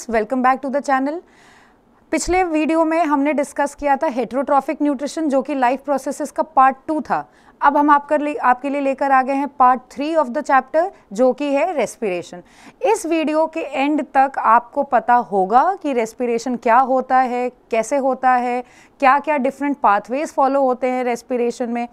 Students, welcome back to the channel. पिछले video में हमने डिस्कस किया था हेटेरोट्रॉफिक न्यूट्रिशन, जो कि लाइफ प्रोसेसेस का पार्ट 2 था। अब हम आपके लिए लेकर आ गए हैं पार्ट 3 ऑफ द चैप्टर, जो कि है रेस्पिरेशन। इस वीडियो के एंड तक आपको पता होगा कि रेस्पिरेशन क्या होता है, कैसे होता है, क्या क्या डिफरेंट पाथवेज फॉलो होते हैं रेस्पिरेशन में,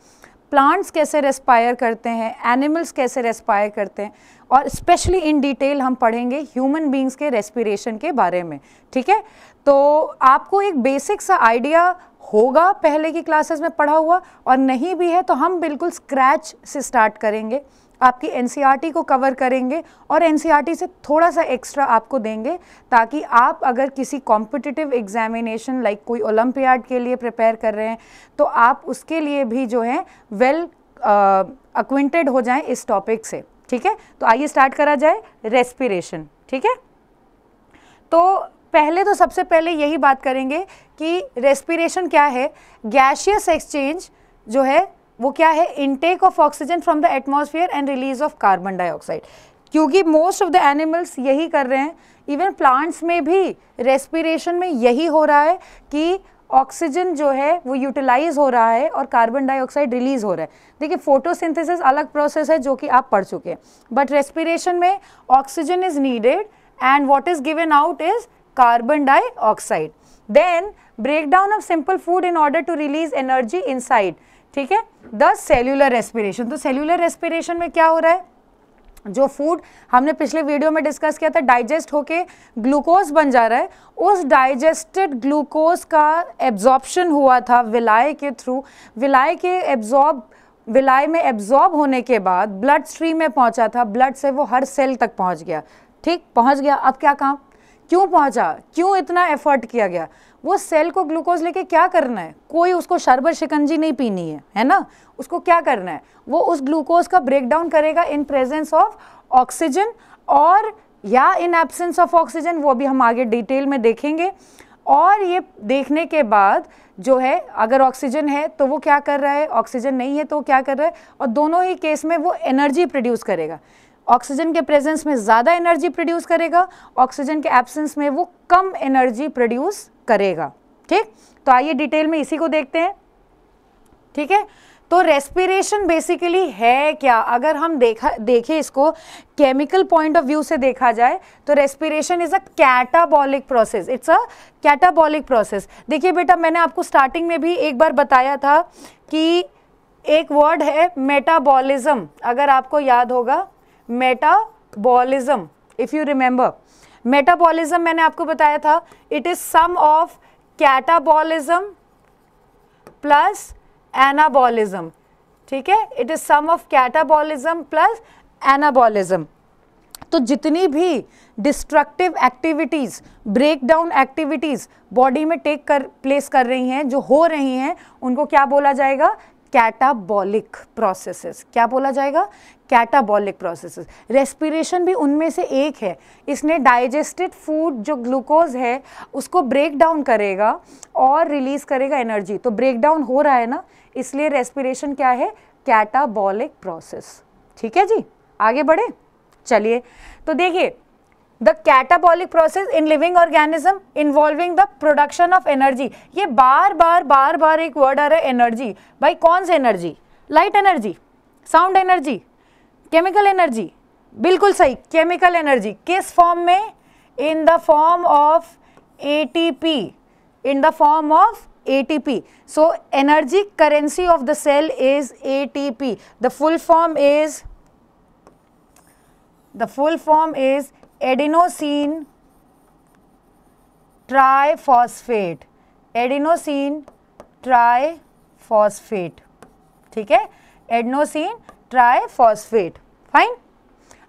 प्लांट्स कैसे रेस्पायर करते हैं, एनिमल्स कैसे रेस्पायर करते हैं, और स्पेशली इन डिटेल हम पढ़ेंगे ह्यूमन बींग्स के रेस्पिरेशन के बारे में। ठीक है, तो आपको एक बेसिक सा आइडिया होगा पहले की क्लासेस में पढ़ा हुआ, और नहीं भी है तो हम बिल्कुल स्क्रैच से स्टार्ट करेंगे, आपकी एनसीईआरटी को कवर करेंगे और एनसीईआरटी से थोड़ा सा एक्स्ट्रा आपको देंगे, ताकि आप अगर किसी कॉम्पिटिटिव एग्जामिनेशन लाइक कोई ओलंपियाड के लिए प्रिपेयर कर रहे हैं तो आप उसके लिए भी जो है वेल अक्विंटेड हो जाएं इस टॉपिक से। ठीक है, तो आइए स्टार्ट करा जाए रेस्पिरेशन। ठीक है, तो पहले तो सबसे पहले यही बात करेंगे कि रेस्पिरेशन क्या है। गैसियस एक्सचेंज जो है वो क्या है, intake of oxygen from the atmosphere and release of carbon dioxide. क्योंकि मोस्ट ऑफ द एनिमल्स यही कर रहे हैं, इवन प्लांट्स में भी रेस्पिरेशन में यही हो रहा है कि ऑक्सीजन जो है वो यूटिलाइज हो रहा है और कार्बन डाइऑक्साइड रिलीज हो रहा है। देखिए, फोटोसिंथेसिस अलग प्रोसेस है जो कि आप पढ़ चुके हैं, बट रेस्पिरेशन में oxygen is needed and what is given out is carbon dioxide. Then breakdown of simple food in order to release energy inside. ठीक है, द सेल्यूलर रेस्पिरेशन। तो सेल्यूलर रेस्पिरेशन में क्या हो रहा है, जो फूड हमने पिछले वीडियो में डिस्कस किया था डाइजेस्ट होके ग्लूकोज बन जा रहा है, उस डाइजेस्टेड ग्लूकोज का एब्जॉर्प्शन हुआ था विलाय के थ्रू। विलाय में एब्जॉर्ब होने के बाद ब्लड स्ट्रीम में पहुंचा था, ब्लड से वो हर सेल तक पहुंच गया। ठीक, पहुंच गया। अब क्या काम, क्यों पहुंचा, क्यों इतना एफर्ट किया गया, वो सेल को ग्लूकोज लेके क्या करना है, कोई उसको शरबत शिकंजी नहीं पीनी है ना, उसको क्या करना है, वो उस ग्लूकोज का ब्रेकडाउन करेगा इन प्रेजेंस ऑफ ऑक्सीजन और या इन एब्सेंस ऑफ ऑक्सीजन, वो भी हम आगे डिटेल में देखेंगे। और ये देखने के बाद जो है, अगर ऑक्सीजन है तो वो क्या कर रहा है, ऑक्सीजन नहीं है तो वो क्या कर रहा है, और दोनों ही केस में वो एनर्जी प्रोड्यूस करेगा। ऑक्सीजन के प्रेजेंस में ज़्यादा एनर्जी प्रोड्यूस करेगा, ऑक्सीजन के एब्सेंस में वो कम एनर्जी प्रोड्यूस करेगा। ठीक, तो आइए डिटेल में इसी को देखते हैं। ठीक है, तो रेस्पिरेशन बेसिकली है क्या, अगर हम देखें इसको केमिकल पॉइंट ऑफ व्यू से देखा जाए तो respiration is a catabolic process. It's a catabolic process. देखिए बेटा, मैंने आपको स्टार्टिंग में भी एक बार बताया था कि एक वर्ड है मेटाबॉलिज्म, अगर आपको याद होगा, metabolism, if you remember. Metabolism मैंने आपको बताया था, it is sum of catabolism plus anabolism. ठीक है, it is sum of catabolism plus anabolism. तो जितनी भी destructive activities, breakdown activities body में प्लेस कर रही हैं, जो हो रही हैं, उनको क्या बोला जाएगा, कैटाबॉलिक प्रोसेसेस। क्या बोला जाएगा, कैटाबॉलिक प्रोसेसेस। रेस्पिरेशन भी उनमें से एक है। इसने डाइजेस्टेड फूड जो ग्लूकोज है उसको ब्रेक डाउन करेगा और रिलीज करेगा एनर्जी। तो ब्रेक डाउन हो रहा है ना, इसलिए रेस्पिरेशन क्या है, कैटाबॉलिक प्रोसेस। ठीक है जी, आगे बढ़े, चलिए। तो देखिए, the catabolic process in living organism involving the production of energy. ये बार बार एक वर्ड आ रहा है, एनर्जी। भाई कौन सी energy, light energy, sound energy, chemical energy, बिल्कुल सही, केमिकल एनर्जी। किस फॉर्म में, in the form of ATP, in the form of ATP. So energy currency of the cell is ATP. The full form is adenosine triphosphate. Adenosine triphosphate. ठीक है, adenosine triphosphate. Fine.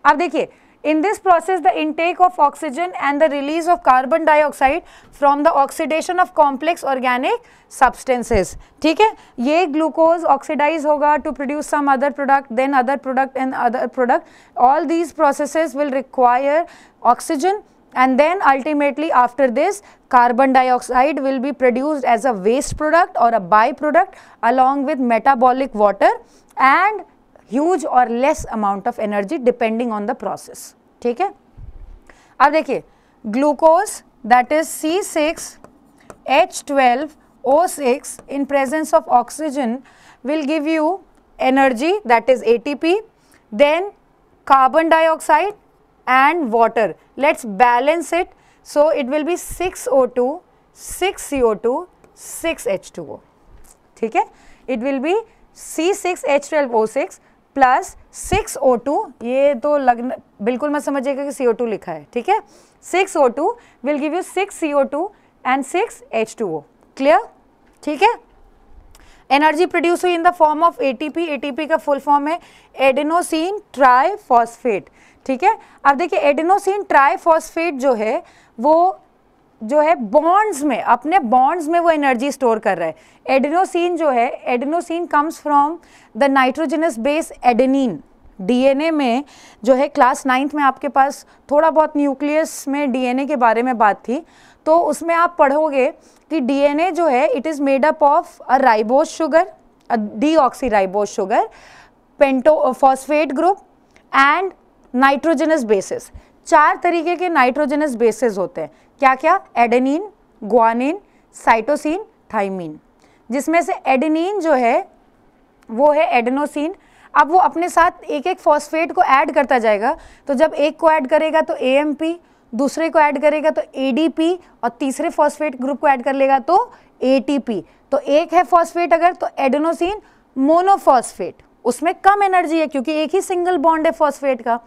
अब देखिए, in this process the intake of oxygen and the release of carbon dioxide from the oxidation of complex organic substances. ठीक है, ये glucose oxidise होगा to produce some other product, then other product and other product. All these processes will require oxygen, and then ultimately after this carbon dioxide will be produced as a waste product or a byproduct along with metabolic water and huge or less amount of energy depending on the process. ठीक है, अब देखिए, glucose, that is C6H12O6 in presence of oxygen will give you energy, that is ATP, then carbon dioxide and water. Let's balance it. So it will be 6O2, 6CO2, 6H2O. ठीक है, it will be C6H12O6 plus 6O2, ये तो लगना बिल्कुल मत समझिएगा कि CO2 लिखा है, ठीक है। 6O2 will give you 6CO2 and 6H2O. Clear, ठीक है। एनर्जी प्रोड्यूस हुई इन the form of ATP, ATP का फुल फॉर्म है एडेनोसिन ट्राइफॉस्फेट, ठीक है। अब देखिए एडेनोसिन ट्राइफॉस्फेट जो है वो जो है बॉन्ड्स में, अपने बॉन्ड्स में वो एनर्जी स्टोर कर रहा है। एडेनोसिन जो है, adenosine comes from the nitrogenous base adenine. DNA में जो है क्लास 9th में आपके पास थोड़ा बहुत न्यूक्लियस में डीएनए के बारे में बात थी, तो उसमें आप पढ़ोगे कि डीएनए जो है it is made up of a ribose sugar, a deoxyribose sugar, pento phosphate group and nitrogenous bases. 4 तरीके के नाइट्रोजनस बेसिस होते हैं। क्या क्या? Adenine, guanine, cytosine, thymine. जिसमें से एडेनिन जो है वो है एडेनोसिन। अब वो अपने साथ एक एक फॉस्फेट को ऐड करता जाएगा, तो जब एक को ऐड करेगा तो AMP, दूसरे को ऐड करेगा तो ADP और तीसरे फॉस्फेट ग्रुप को ऐड कर लेगा तो ATP। तो एक है फॉस्फेट अगर, तो एडेनोसिन मोनोफॉस्फेट, उसमें कम एनर्जी है क्योंकि एक ही सिंगल बॉन्ड है फॉस्फेट का।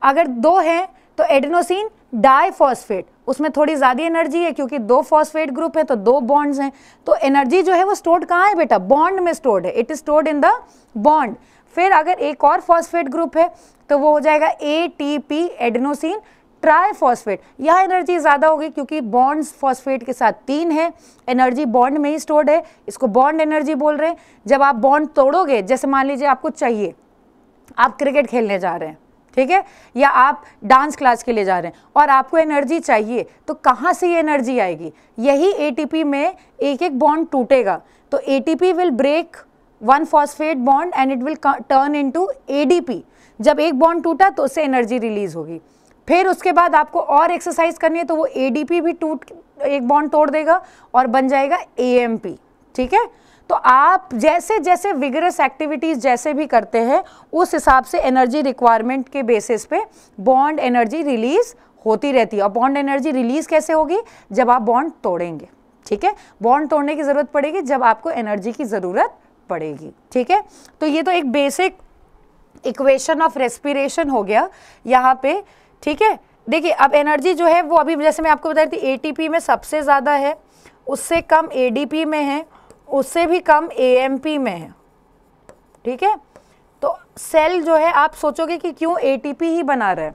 अगर 2 हैं तो एडेनोसिन डाइफॉस्फेट, उसमें थोड़ी ज़्यादा एनर्जी है क्योंकि 2 फॉस्फेट ग्रुप है तो 2 बॉन्ड्स हैं। तो एनर्जी जो है वो स्टोर्ड कहाँ है बेटा? बॉन्ड में स्टोर्ड है, it is stored in the bond. फिर अगर एक और फॉस्फेट ग्रुप है तो वो हो जाएगा ATP, एडेनोसिन ट्राइफॉस्फेट। यह एनर्जी ज़्यादा होगी क्योंकि बॉन्ड्स फॉस्फेट के साथ 3 है, एनर्जी बॉन्ड में ही स्टोर्ड है, इसको बॉन्ड एनर्जी बोल रहे हैं। जब आप बॉन्ड तोड़ोगे, जैसे मान लीजिए आपको चाहिए, आप क्रिकेट खेलने जा रहे हैं, ठीक है, या आप डांस क्लास के लिए जा रहे हैं और आपको एनर्जी चाहिए, तो कहाँ से ये एनर्जी आएगी? यही ATP में एक एक बॉन्ड टूटेगा, तो ATP will break 1 phosphate bond and it will turn into ADP। जब एक बॉन्ड टूटा तो उससे एनर्जी रिलीज होगी। फिर उसके बाद आपको और एक्सरसाइज करनी है तो वो ADP भी एक बॉन्ड तोड़ देगा और बन जाएगा AMP, ठीक है। तो आप जैसे जैसे विगरस एक्टिविटीज़ जैसे भी करते हैं उस हिसाब से एनर्जी रिक्वायरमेंट के बेसिस पे बॉन्ड एनर्जी रिलीज होती रहती है। और बॉन्ड एनर्जी रिलीज कैसे होगी? जब आप बॉन्ड तोड़ेंगे, ठीक है। बॉन्ड तोड़ने की ज़रूरत पड़ेगी जब आपको एनर्जी की ज़रूरत पड़ेगी, ठीक है। तो ये तो एक बेसिक इक्वेशन ऑफ रेस्पिरेशन हो गया यहाँ पे, ठीक है। देखिए अब एनर्जी जो है वो अभी जैसे मैं आपको बता रही थी ATP में सबसे ज़्यादा है, उससे कम ADP में है, उससे भी कम AMP में है, ठीक है। तो सेल जो है आप सोचोगे कि क्यों ATP ही बना रहा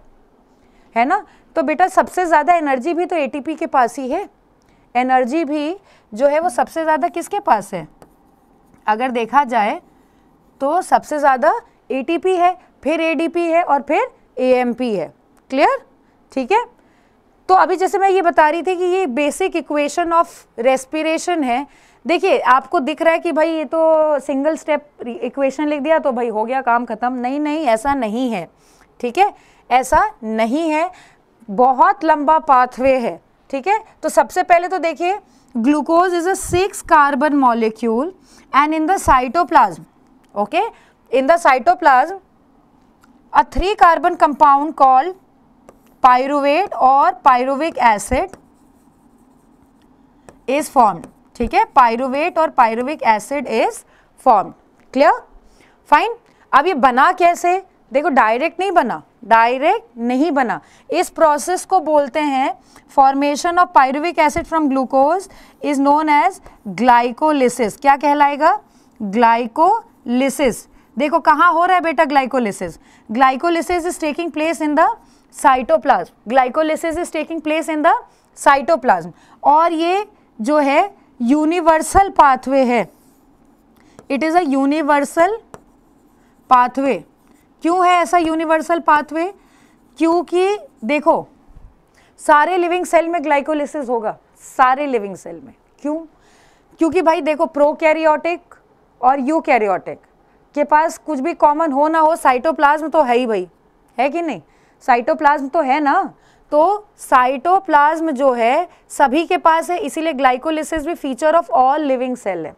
है ना? तो बेटा सबसे ज़्यादा एनर्जी भी तो ATP के पास ही है। एनर्जी भी जो है वो सबसे ज़्यादा किसके पास है? अगर देखा जाए तो सबसे ज़्यादा ATP है, फिर ADP है और फिर AMP है। क्लियर, ठीक है। तो अभी जैसे मैं ये बता रही थी कि ये बेसिक इक्वेशन ऑफ रेस्पिरेशन है। देखिए आपको दिख रहा है कि भाई ये तो सिंगल स्टेप इक्वेशन लिख दिया तो भाई हो गया काम खत्म। नहीं नहीं, ऐसा नहीं है, ठीक है, ऐसा नहीं है, बहुत लंबा पाथवे है, ठीक है। तो सबसे पहले तो देखिए glucose is a 6 carbon molecule and in the cytoplasm, okay, in the cytoplasm a 3 carbon compound called pyruvate और पायरुविक एसिड इज फॉर्म्ड, ठीक है। पायरुवेट और pyruvic acid is formed. Clear, fine. अब ये बना कैसे? देखो डायरेक्ट नहीं बना, डायरेक्ट नहीं बना। इस प्रोसेस को बोलते हैं formation of pyruvic acid from glucose is known as glycolysis. क्या कहलाएगा? ग्लाइकोलिसिस। देखो कहाँ हो रहा है बेटा glycolysis? Glycolysis is taking place in the cytoplasm. Glycolysis is taking place in the cytoplasm और ये जो है यूनिवर्सल पाथवे है। It is a universal pathway. क्यों है ऐसा यूनिवर्सल पाथवे? क्योंकि देखो सारे लिविंग सेल में ग्लाइकोलिसिस होगा, सारे लिविंग सेल में। क्यों? क्योंकि भाई देखो प्रोकैरियोटिक और यूकैरियोटिक के पास कुछ भी कॉमन हो ना हो, साइटोप्लाज्म तो है ही भाई, है कि नहीं? साइटोप्लाज्म तो है ना, तो साइटोप्लाज्म जो है सभी के पास है, इसीलिए ग्लाइकोलिसिस भी feature of all living cell है,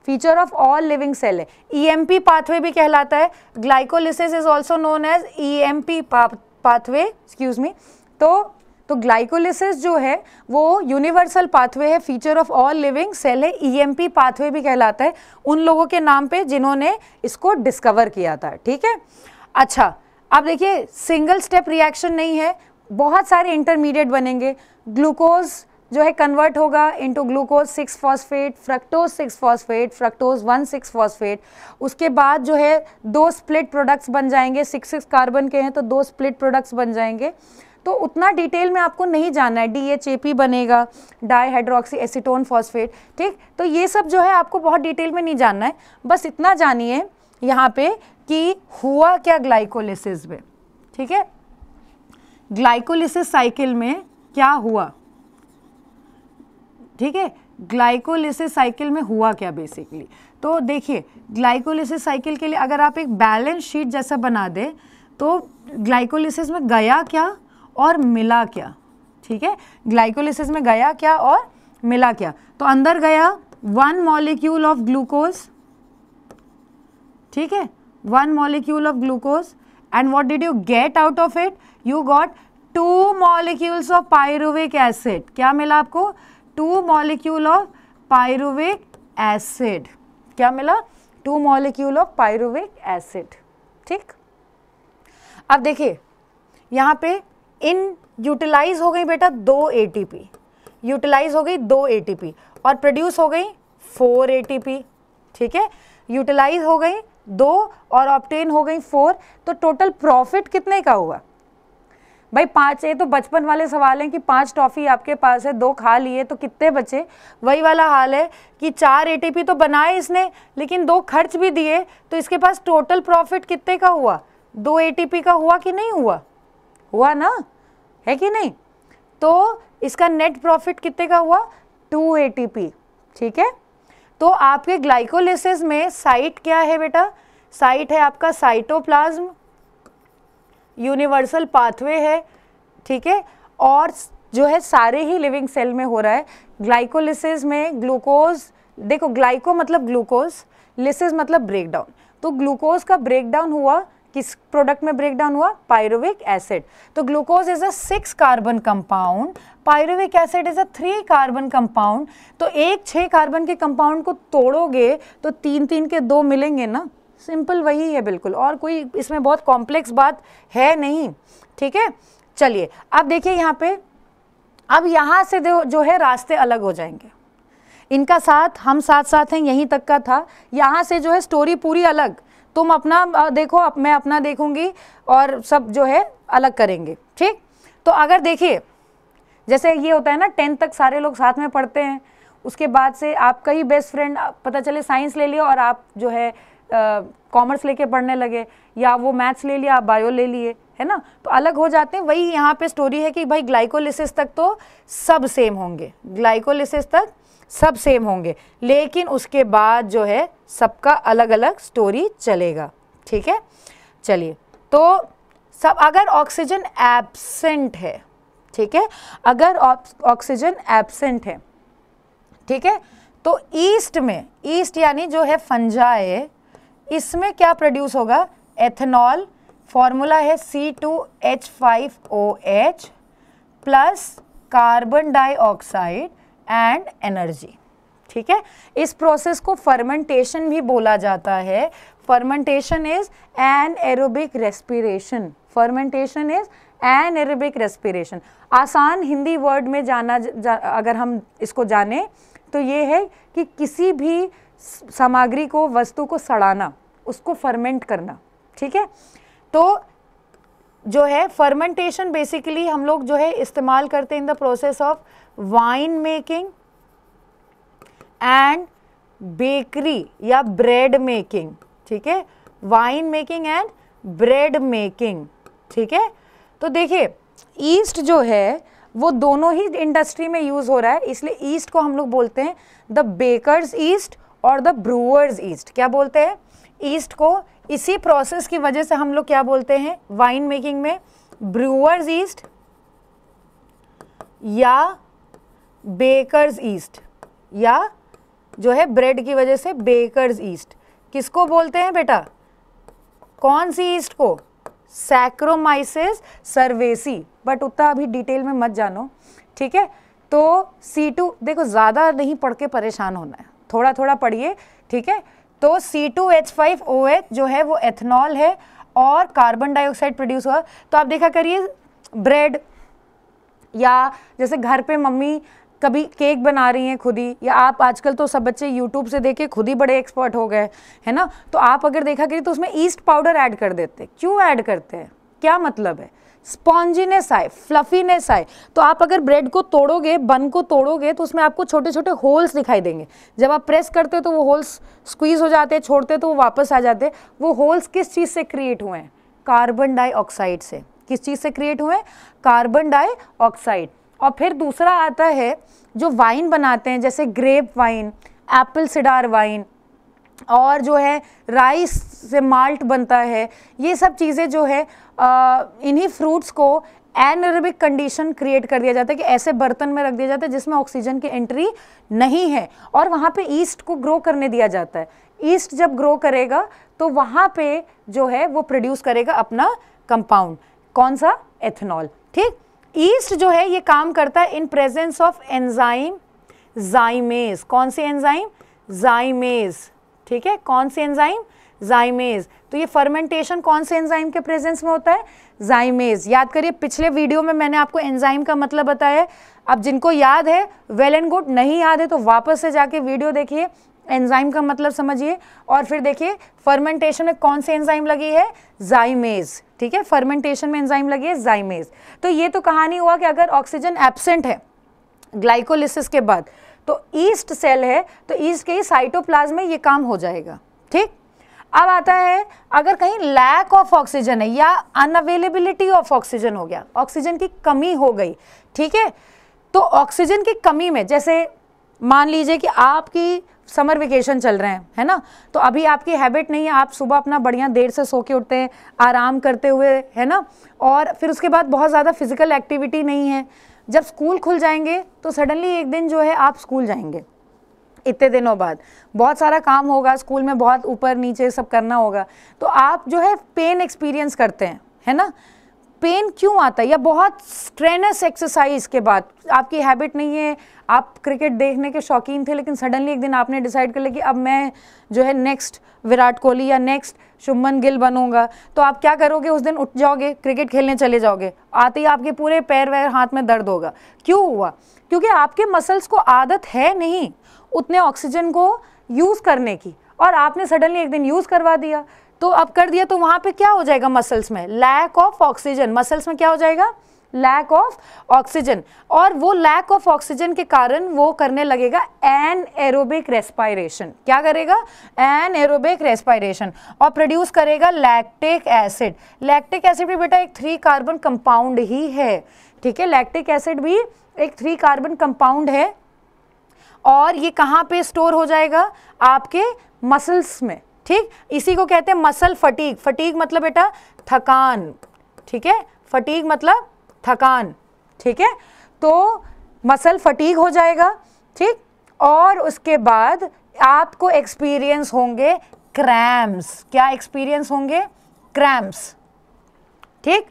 feature of all living cell है। ईएमपी पाथवे भी कहलाता है, glycolysis is also known as EMP pathway, excuse me. तो ग्लाइकोलिसिस जो है वो यूनिवर्सल पाथवे है, feature of all living cell है, ईएमपी पाथवे भी कहलाता है उन लोगों के नाम पे जिन्होंने इसको डिस्कवर किया था, ठीक है। अच्छा, अब देखिए सिंगल स्टेप रिएक्शन नहीं है, बहुत सारे इंटरमीडिएट बनेंगे। ग्लूकोज जो है कन्वर्ट होगा into glucose 6 phosphate, fructose 6 phosphate, fructose 1,6 phosphate. उसके बाद जो है 2 स्प्लिट प्रोडक्ट्स बन जाएंगे, 6 कार्बन के हैं तो 2 स्प्लिट प्रोडक्ट्स बन जाएंगे। तो उतना डिटेल में आपको नहीं जानना है, DHAP बनेगा, डाईहाइड्रोक्सी एसीटोन फॉस्फेट, ठीक। तो ये सब जो है आपको बहुत डिटेल में नहीं जानना है, बस इतना जानिए यहाँ पे कि हुआ क्या ग्लाइकोलिसिस में, ठीक है। ग्लाइकोलिसिस साइकिल में क्या हुआ, ठीक है, ग्लाइकोलिसिस साइकिल में हुआ क्या बेसिकली। तो देखिए ग्लाइकोलिसिस साइकिल के लिए अगर आप एक बैलेंस शीट जैसा बना दें तो ग्लाइकोलिसिस में गया क्या और मिला क्या, ठीक है। ग्लाइकोलिसिस में गया क्या और मिला क्या, तो अंदर गया 1 मॉलिक्यूल ऑफ ग्लूकोज, ठीक है, 1 molecule of glucose, and what did you get out of it, you got 2 molecules of pyruvic acid. क्या मिला आपको, 2 मॉलिक्यूल ऑफ पायरुविक एसिड। क्या मिला, 2 मॉलिक्यूल ऑफ पायरुविक एसिड, ठीक। अब देखिए यहाँ पे इन यूटिलाइज हो गई बेटा 2 ATP, यूटिलाइज हो गई 2 ATP और प्रोड्यूस हो गई 4 ATP, ठीक है। यूटिलाइज हो गई 2 और ऑब्टेन हो गई 4, तो टोटल प्रॉफिट कितने का हुआ भाई 5। ये तो बचपन वाले सवाल हैं कि 5 टॉफ़ी आपके पास है, 2 खा लिए तो कितने बचे। वही वाला हाल है कि 4 ATP तो बनाए इसने लेकिन 2 खर्च भी दिए, तो इसके पास टोटल प्रॉफिट कितने का हुआ, 2 ATP का हुआ कि नहीं हुआ, हुआ ना, है कि नहीं। तो इसका नेट प्रॉफिट कितने का हुआ, 2 ATP, ठीक है। तो आपके ग्लाइकोलिसिस में साइट क्या है बेटा, साइट है आपका साइटोप्लाज्म, यूनिवर्सल पाथवे है, ठीक है, और जो है सारे ही लिविंग सेल में हो रहा है। ग्लाइकोलिसिस में ग्लूकोज, देखो ग्लाइको मतलब ग्लूकोज, लिसिस मतलब ब्रेकडाउन, तो ग्लूकोज का ब्रेकडाउन हुआ, किस प्रोडक्ट में ब्रेकडाउन हुआ, पायरुविक एसिड। तो glucose is a 6 carbon compound, pyruvic acid is a 3 carbon compound. तो एक 6 कार्बन के कंपाउंड को तोड़ोगे तो 3 के 2 मिलेंगे ना, सिंपल वही है बिल्कुल, और कोई इसमें बहुत कॉम्प्लेक्स बात है नहीं, ठीक है। चलिए अब देखिए यहाँ पे, अब यहाँ से जो है रास्ते अलग हो जाएंगे, इनका साथ हम साथ साथ हैं, यहीं तक का था, यहाँ से जो है स्टोरी पूरी अलग, तुम अपना देखो, अब मैं अपना देखूंगी और सब जो है अलग करेंगे, ठीक। तो अगर देखिए जैसे ये होता है ना 10th तक सारे लोग साथ में पढ़ते हैं, उसके बाद से आपका ही बेस्ट फ्रेंड पता चले साइंस ले लिया और आप जो है कॉमर्स लेके पढ़ने लगे, या वो मैथ्स ले लिया आप बायो ले लिए, है ना, तो अलग हो जाते हैं। वही यहाँ पे स्टोरी है कि भाई ग्लाइकोलिसिस तक तो सब सेम होंगे, ग्लाइकोलिसिस तक सब सेम होंगे, लेकिन उसके बाद जो है सबका अलग अलग स्टोरी चलेगा, ठीक है। चलिए तो सब, अगर ऑक्सीजन एब्सेंट है, ठीक है, अगर ऑक्सीजन एब्सेंट है, ठीक है, तो ईस्ट में, ईस्ट यानी जो है फंजाई, इसमें क्या प्रोड्यूस होगा, एथेनॉल, फॉर्मूला है C2H5OH plus carbon dioxide and energy, ठीक है। इस प्रोसेस को फर्मेंटेशन भी बोला जाता है। Fermentation is anaerobic respiration, fermentation is anaerobic respiration. आसान हिंदी वर्ड में अगर हम इसको जाने तो ये है कि किसी भी सामग्री को, वस्तु को सड़ाना, उसको फर्मेंट करना, ठीक है। तो जो है फर्मेंटेशन बेसिकली हम लोग जो है इस्तेमाल करते हैं in the process of wine making and bakery या ब्रेड मेकिंग, ठीक है, wine making and bread making, ठीक है। तो देखिए ईस्ट जो है वो दोनों ही इंडस्ट्री में यूज हो रहा है, इसलिए ईस्ट को हम लोग बोलते हैं द बेकर्स ईस्ट और द ब्रूअर्स ईस्ट। क्या बोलते हैं ईस्ट को, इसी प्रोसेस की वजह से हम लोग क्या बोलते हैं वाइन मेकिंग में, ब्रूअर्स ईस्ट या बेकर्स ईस्ट, या जो है ब्रेड की वजह से बेकर्स ईस्ट। किसको बोलते हैं बेटा, कौन सी ईस्ट को, सैक्रोमाइसिस सर्वेसी, बट उतना अभी डिटेल में मत जानो, ठीक है। तो C2 देखो ज़्यादा नहीं पढ़ के परेशान होना है, थोड़ा थोड़ा पढ़िए, ठीक है। तो C2H5OH जो है वो एथनॉल है और कार्बन डाइऑक्साइड प्रोड्यूस हुआ। तो आप देखा करिए ब्रेड, या जैसे घर पे मम्मी कभी केक बना रही हैं खुद ही, या आप आजकल तो सब बच्चे यूट्यूब से देख के खुद ही बड़े एक्सपर्ट हो गए, है ना। तो आप अगर देखा करिए तो उसमें ईस्ट पाउडर ऐड कर देते हैं। क्यों ऐड करते हैं, क्या मतलब है, स्पॉन्जीनेस आए, फ्लफीनेस आए। तो आप अगर ब्रेड को तोड़ोगे, बन को तोड़ोगे, तो उसमें आपको छोटे छोटे होल्स दिखाई देंगे। जब आप प्रेस करते हो तो वो होल्स स्क्वीज हो जाते हैं, छोड़ते तो वो वापस आ जाते हैं। वो होल्स किस चीज़ से क्रिएट हुए हैं, कार्बन डाइऑक्साइड से। किस चीज़ से क्रिएट हुए हैं, कार्बन डाइऑक्साइड। और फिर दूसरा आता है जो वाइन बनाते हैं, जैसे grape wine, apple cider wine, और जो है राइस से माल्ट बनता है। ये सब चीज़ें जो है इन्हीं फ्रूट्स को एनएरोबिक कंडीशन क्रिएट कर दिया जाता है कि ऐसे बर्तन में रख दिया जाता है जिसमें ऑक्सीजन की एंट्री नहीं है, और वहाँ पे ईस्ट को ग्रो करने दिया जाता है। ईस्ट जब ग्रो करेगा तो वहाँ पे जो है वो प्रोड्यूस करेगा अपना कंपाउंड, कौन सा, एथेनॉल, ठीक। ईस्ट जो है ये काम करता है इन प्रेजेंस ऑफ एंजाइम जाइमेज। कौन सी एंजाइम, जाइमेज, ठीक है। कौन सी एंजाइम, जाइमेज। तो ये फर्मेंटेशन कौन से एंजाइम के प्रेजेंस में होता है, जाइमेज। याद करिए पिछले वीडियो में मैंने आपको एंजाइम का मतलब बताया। अब जिनको याद है वेल एंड गुड, नहीं याद है तो वापस से जाके वीडियो देखिए, एंजाइम का मतलब समझिए, और फिर देखिए फर्मेंटेशन में कौन सी एंजाइम लगी है, जाइमेज, ठीक है। फर्मेंटेशन में एंजाइम लगी है जाइमेज। तो ये तो कहानी हुआ कि अगर ऑक्सीजन एब्सेंट है ग्लाइकोलिसिस के बाद, तो ईस्ट सेल है, तो ईस्ट के ही साइटोप्लाज्म में ये काम हो जाएगा, ठीक। अब आता है अगर कहीं लैक ऑफ ऑक्सीजन है या अनअवेलेबिलिटी ऑफ ऑक्सीजन हो गया, ऑक्सीजन की कमी हो गई, ठीक है। तो ऑक्सीजन की कमी में, जैसे मान लीजिए कि आपकी समर वेकेशन चल रहे हैं, है ना, तो अभी आपकी हैबिट नहीं है, आप सुबह अपना बढ़िया देर से सो के उठते हैं आराम करते हुए, है ना, और फिर उसके बाद बहुत ज़्यादा फिजिकल एक्टिविटी नहीं है। जब स्कूल खुल जाएंगे तो सडनली एक दिन जो है आप स्कूल जाएंगे, इतने दिनों बाद बहुत सारा काम होगा स्कूल में, बहुत ऊपर नीचे सब करना होगा, तो आप जो है पेन एक्सपीरियंस करते हैं, है ना। पेन क्यों आता है, या बहुत स्ट्रेनस एक्सरसाइज के बाद, आपकी हैबिट नहीं है, आप क्रिकेट देखने के शौकीन थे, लेकिन सडनली एक दिन आपने डिसाइड कर लिया कि अब मैं जो है नेक्स्ट विराट कोहली या नेक्स्ट शुभमन गिल बनूंगा, तो आप क्या करोगे, उस दिन उठ जाओगे, क्रिकेट खेलने चले जाओगे, आते ही आपके पूरे पैर वैर हाथ में दर्द होगा। क्यों हुआ, क्योंकि आपके मसल्स को आदत है नहीं उतने ऑक्सीजन को यूज़ करने की, और आपने सडनली एक दिन यूज़ करवा दिया, तो अब कर दिया, तो वहाँ पे क्या हो जाएगा, मसल्स में लैक ऑफ ऑक्सीजन, मसल्स में क्या हो जाएगा, लैक ऑफ ऑक्सीजन। और वो लैक ऑफ ऑक्सीजन के कारण वो करने लगेगा एनएरोबिक रेस्पिरेशन। क्या करेगा, एनएरोबिक रेस्पिरेशन, और प्रोड्यूस करेगा लैक्टिक एसिड। लैक्टिक एसिड भी बेटा एक 3 कार्बन कंपाउंड ही है, ठीक है। लैक्टिक एसिड भी एक 3 कार्बन कंपाउंड है, और ये कहाँ पे स्टोर हो जाएगा, आपके मसल्स में, ठीक। इसी को कहते हैं मसल फटीग। फटीग मतलब बेटा थकान, ठीक है, फटीग मतलब थकान, ठीक है। तो मसल फटीग हो जाएगा, ठीक। और उसके बाद आपको एक्सपीरियंस होंगे क्रैम्प्स। क्या एक्सपीरियंस होंगे, क्रैम्प्स, ठीक,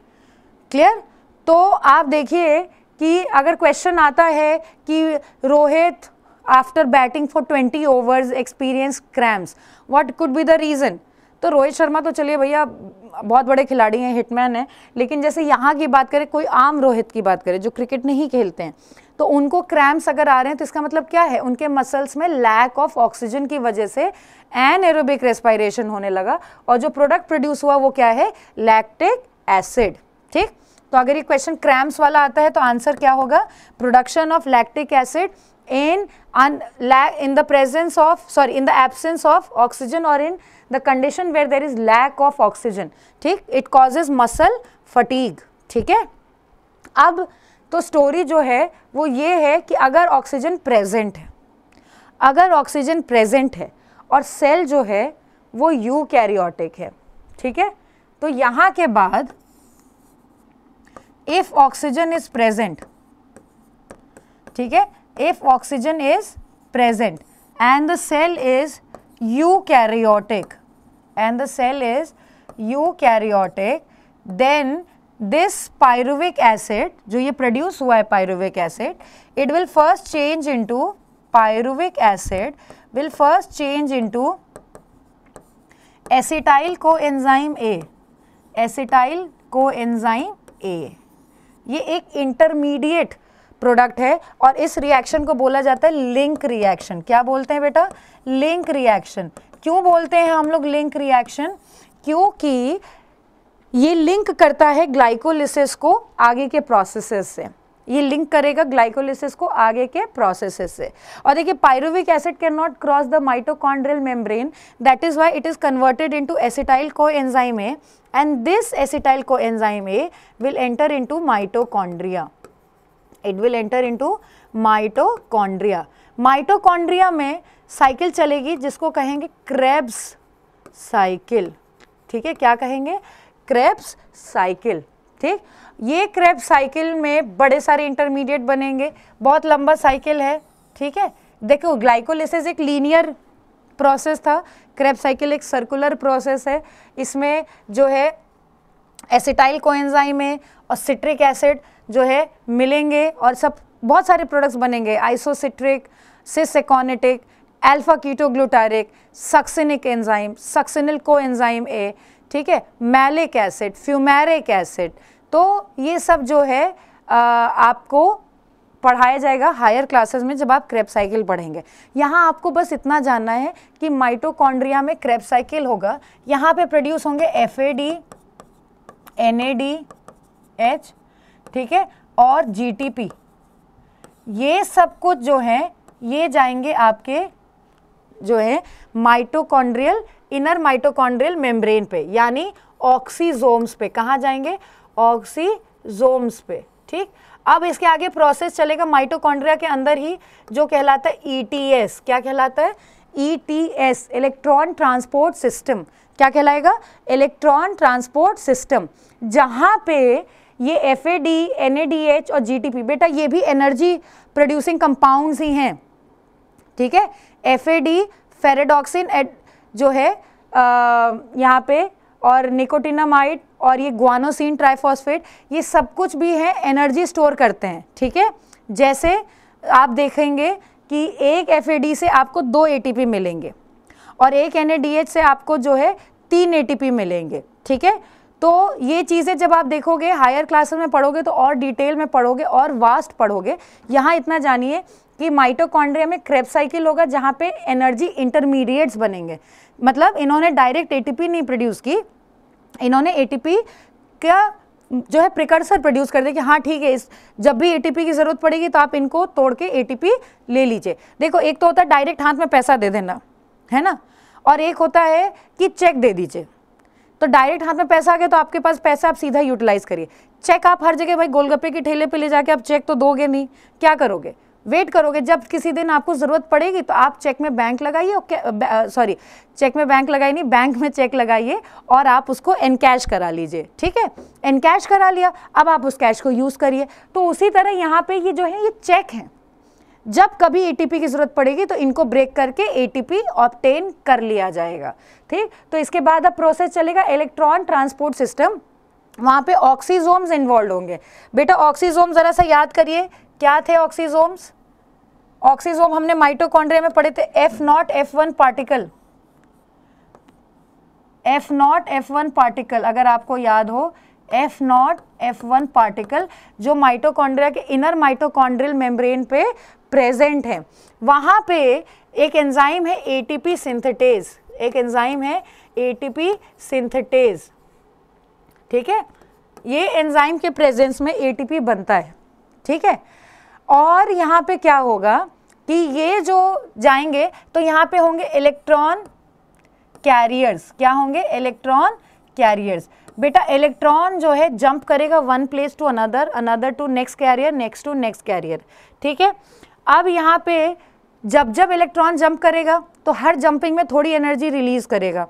क्लियर। तो आप देखिए कि अगर क्वेश्चन आता है कि Rohit after batting for 20 overs experience cramps, what could be the reason, तो रोहित शर्मा तो चलिए भैया बहुत बड़े खिलाड़ी हैं, हिटमैन हैं, लेकिन जैसे यहाँ की बात करें, कोई आम रोहित की बात करें जो क्रिकेट नहीं खेलते हैं, तो उनको क्रैम्प्स अगर आ रहे हैं तो इसका मतलब क्या है, उनके मसल्स में लैक ऑफ ऑक्सीजन की वजह से एनएरोबिक रेस्पिरेशन होने लगा, और जो प्रोडक्ट प्रोड्यूस हुआ वो क्या है, लैक्टिक एसिड, ठीक। तो अगर ये क्वेश्चन क्रैम्प्स वाला आता है तो आंसर क्या होगा, production of lactic acid in the presence of, sorry, in the absence of oxygen, or in the condition where there is lack of oxygen, ठीक, it causes muscle fatigue, ठीक है। अब तो स्टोरी जो है वो ये है कि अगर ऑक्सीजन प्रेजेंट है, अगर ऑक्सीजन प्रेजेंट है और सेल जो है वो यूकैरियोटिक है, ठीक है, तो यहाँ के बाद इफ ऑक्सीजन इज प्रेजेंट, ठीक है, if oxygen is present and the cell is eukaryotic then this pyruvic acid, जो ये प्रोड्यूस हुआ है pyruvic acid, it will first change into pyruvic acid will first change into acetyl coenzyme A। ये एक intermediate product है और इस reaction को बोला जाता है लिंक रिएक्शन। क्या बोलते हैं बेटा? Link reaction. क्यों बोलते हैं हम लोग लिंक रिएक्शन? क्योंकि ये लिंक करता है ग्लाइकोलिसिस को आगे के प्रोसेसेस से, ये लिंक करेगा ग्लाइकोलिसिस को आगे के प्रोसेसेस से। और देखिए pyruvic acid can not cross the mitochondrial membrane, that is why it is converted into acetyl coenzyme A and this acetyl coenzyme A will enter into mitochondria. It will enter into mitochondria. Mitochondria में cycle चलेगी जिसको कहेंगे Krebs cycle. ठीक है, क्या कहेंगे? Krebs cycle. ठीक, ये क्रेब्स साइकिल में बड़े सारे इंटरमीडिएट बनेंगे, बहुत लंबा साइकिल है। ठीक है, देखो ग्लाइकोलिसिस एक लीनियर प्रोसेस था, क्रेब्स साइकिल एक सर्कुलर प्रोसेस है। इसमें जो है एसिटाइल कोएंजाइम है और सिट्रिक एसिड जो है मिलेंगे और सब बहुत सारे प्रोडक्ट्स बनेंगे, isocitric, cis aconitic, alpha ketoglutaric, succinic enzyme, succinyl coenzyme A, ठीक है, मैलिक एसिड, फ्यूमेरिक एसिड। तो ये सब जो है आपको पढ़ाया जाएगा हायर क्लासेस में जब आप क्रेब्स साइकिल पढ़ेंगे। यहाँ आपको बस इतना जानना है कि माइटोकॉन्ड्रिया में क्रेब्स साइकिल होगा, यहाँ पे प्रोड्यूस होंगे FAD, NADH, ठीक है, और GTP। ये सब कुछ जो है ये जाएंगे आपके जो है माइटोकॉन्ड्रियल, इनर माइटोकॉन्ड्रियल मेम्ब्रेन पे, यानी ऑक्सीजोम्स पे। कहाँ जाएंगे? ऑक्सीजोम्स पे। ठीक, अब इसके आगे प्रोसेस चलेगा माइटोकॉन्ड्रिया के अंदर ही जो कहलाता है ETS। क्या कहलाता है? ETS, electron transport system. क्या कहलाएगा? इलेक्ट्रॉन ट्रांसपोर्ट सिस्टम, जहाँ पे ये FAD, NADH और GTP, बेटा ये भी एनर्जी प्रोड्यूसिंग कंपाउंड्स ही हैं। ठीक है, FAD फेरेडॉक्सिन जो है यहाँ पे, और निकोटिनामाइड और ये ग्वानोसिन ट्राइफॉस्फेट, ये सब कुछ भी है एनर्जी स्टोर करते हैं। ठीक है, जैसे आप देखेंगे कि एक FAD से आपको 2 ATP मिलेंगे और एक NADH से आपको जो है 3 ATP मिलेंगे। ठीक है, तो ये चीज़ें जब आप देखोगे हायर क्लासेस में पढ़ोगे तो और डिटेल में पढ़ोगे और वास्ट पढ़ोगे। यहाँ इतना जानिए कि माइटोकॉन्ड्रिया में क्रेब्स साइकिल होगा जहाँ पे एनर्जी इंटरमीडिएट्स बनेंगे। मतलब इन्होंने डायरेक्ट ATP नहीं प्रोड्यूस की, इन्होंने ATP का जो है प्रिकर्सर प्रोड्यूस कर दिया कि हाँ ठीक है, इस जब भी ATP की ज़रूरत पड़ेगी तो आप इनको तोड़ के ATP ले लीजिए। देखो एक तो होता है डायरेक्ट हाथ में पैसा दे देना, है ना, और एक होता है कि चेक दे दीजिए। तो डायरेक्ट हाथ में पैसा आ गया तो आपके पास पैसा, आप सीधा यूटिलाइज करिए। चेक आप हर जगह, भाई गोलगप्पे के ठेले पे ले जाके आप चेक तो दोगे नहीं, क्या करोगे? वेट करोगे, जब किसी दिन आपको ज़रूरत पड़ेगी तो आप चेक में बैंक लगाइए, सॉरी चेक में बैंक लगाइए नहीं, बैंक में चेक लगाइए और आप उसको एनकैश करा लीजिए। ठीक है, एनकैश करा लिया, अब आप उस कैश को यूज़ करिए। तो उसी तरह यहाँ पे ये जो है ये चेक हैं, जब कभी ATP की ज़रूरत पड़ेगी तो इनको ब्रेक करके ATP ऑब्टेन कर लिया जाएगा। ठीक, तो इसके बाद अब प्रोसेस चलेगा इलेक्ट्रॉन ट्रांसपोर्ट सिस्टम, वहाँ पे ऑक्सीजोम्स इन्वॉल्व होंगे। बेटा ऑक्सीजोम ज़रा सा याद करिए, क्या थे ऑक्सीजोम्स? ऑक्सीजोम हमने माइटोकॉन्ड्रिया में पढ़े थे, F0 F1 particle, F0 F1 particle, अगर आपको याद हो F0 F1 पार्टिकल जो माइटोकॉन्ड्रिया के इनर माइटोकॉन्ड्रियल मेम्ब्रेन पे प्रेजेंट है। वहाँ पे एक एंजाइम है ATP सिंथेटेज, एक एंजाइम है ATP सिंथेटेज। ठीक है, ये एंजाइम के प्रेजेंस में ATP बनता है। ठीक है, और यहाँ पे क्या होगा कि ये जो जाएंगे तो यहाँ पे होंगे इलेक्ट्रॉन कैरियर्स। क्या होंगे? Electron carriers. बेटा इलेक्ट्रॉन जो है जंप करेगा one place to another, another to next carrier, next to next carrier. ठीक है, अब यहाँ पे जब जब इलेक्ट्रॉन जंप करेगा तो हर जंपिंग में थोड़ी एनर्जी रिलीज करेगा,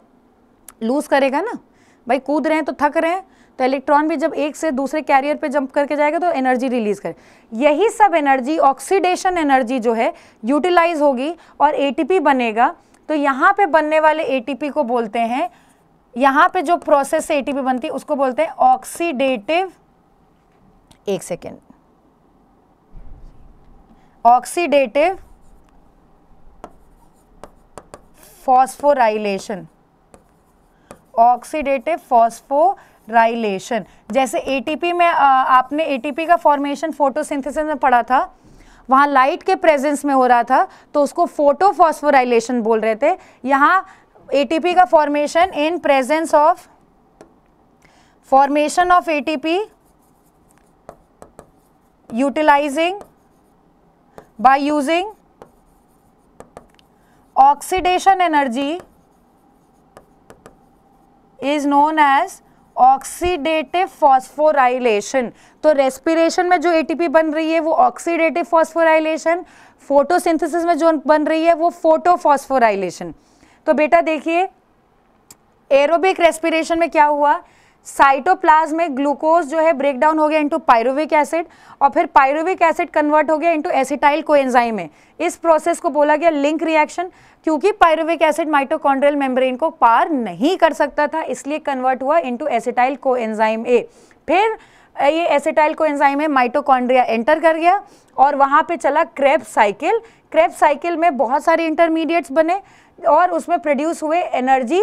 लूज करेगा ना, भाई कूद रहे हैं तो थक रहे हैं तो इलेक्ट्रॉन भी जब एक से दूसरे कैरियर पे जंप करके जाएगा तो एनर्जी रिलीज करे। यही सब एनर्जी, ऑक्सीडेशन एनर्जी जो है यूटिलाइज होगी और एटीपी बनेगा। तो यहाँ पे बनने वाले एटीपी को बोलते हैं, यहाँ पे जो प्रोसेस से एटीपी बनती है उसको बोलते हैं ऑक्सीडेटिव, एक second, oxidative phosphorylation, oxidative phosphorylation. जैसे एटीपी में आपने एटीपी का फॉर्मेशन फोटोसिंथेसिस में पढ़ा था, वहाँ लाइट के प्रेजेंस में हो रहा था तो उसको फोटोफॉस्फोराइलेशन बोल रहे थे। यहाँ एटीपी का formation in presence of, formation of ATP utilising by using oxidation energy is known as oxidative phosphorylation. तो रेस्पिरेशन में जो एटीपी बन रही है वो ऑक्सीडेटिव फॉस्फोराइलेशन, फोटोसिंथेसिस में जो बन रही है वो फोटोफॉस्फोराइलेशन। तो बेटा देखिए एरोबिक रेस्पिरेशन में क्या हुआ, साइटोप्लाज्म में ग्लूकोज जो है ब्रेक डाउन हो गया इनटू पायरुविक एसिड और फिर पायरुविक एसिड कन्वर्ट हो गया इनटू एसिटाइल कोएंजाइम में। इस प्रोसेस को बोला गया लिंक रिएक्शन, क्योंकि पायरुविक एसिड माइटोकॉन्ड्रियल मेम्ब्रेन को पार नहीं कर सकता था, इसलिए कन्वर्ट हुआ इनटू एसिटाइल कोएंजाइम ए। फिर ये acetyl coenzyme A mitochondria enter कर गया और वहाँ पे चला क्रेब्स साइकिल। क्रेब्स साइकिल में बहुत सारे इंटरमीडिएट्स बने और उसमें प्रोड्यूस हुए एनर्जी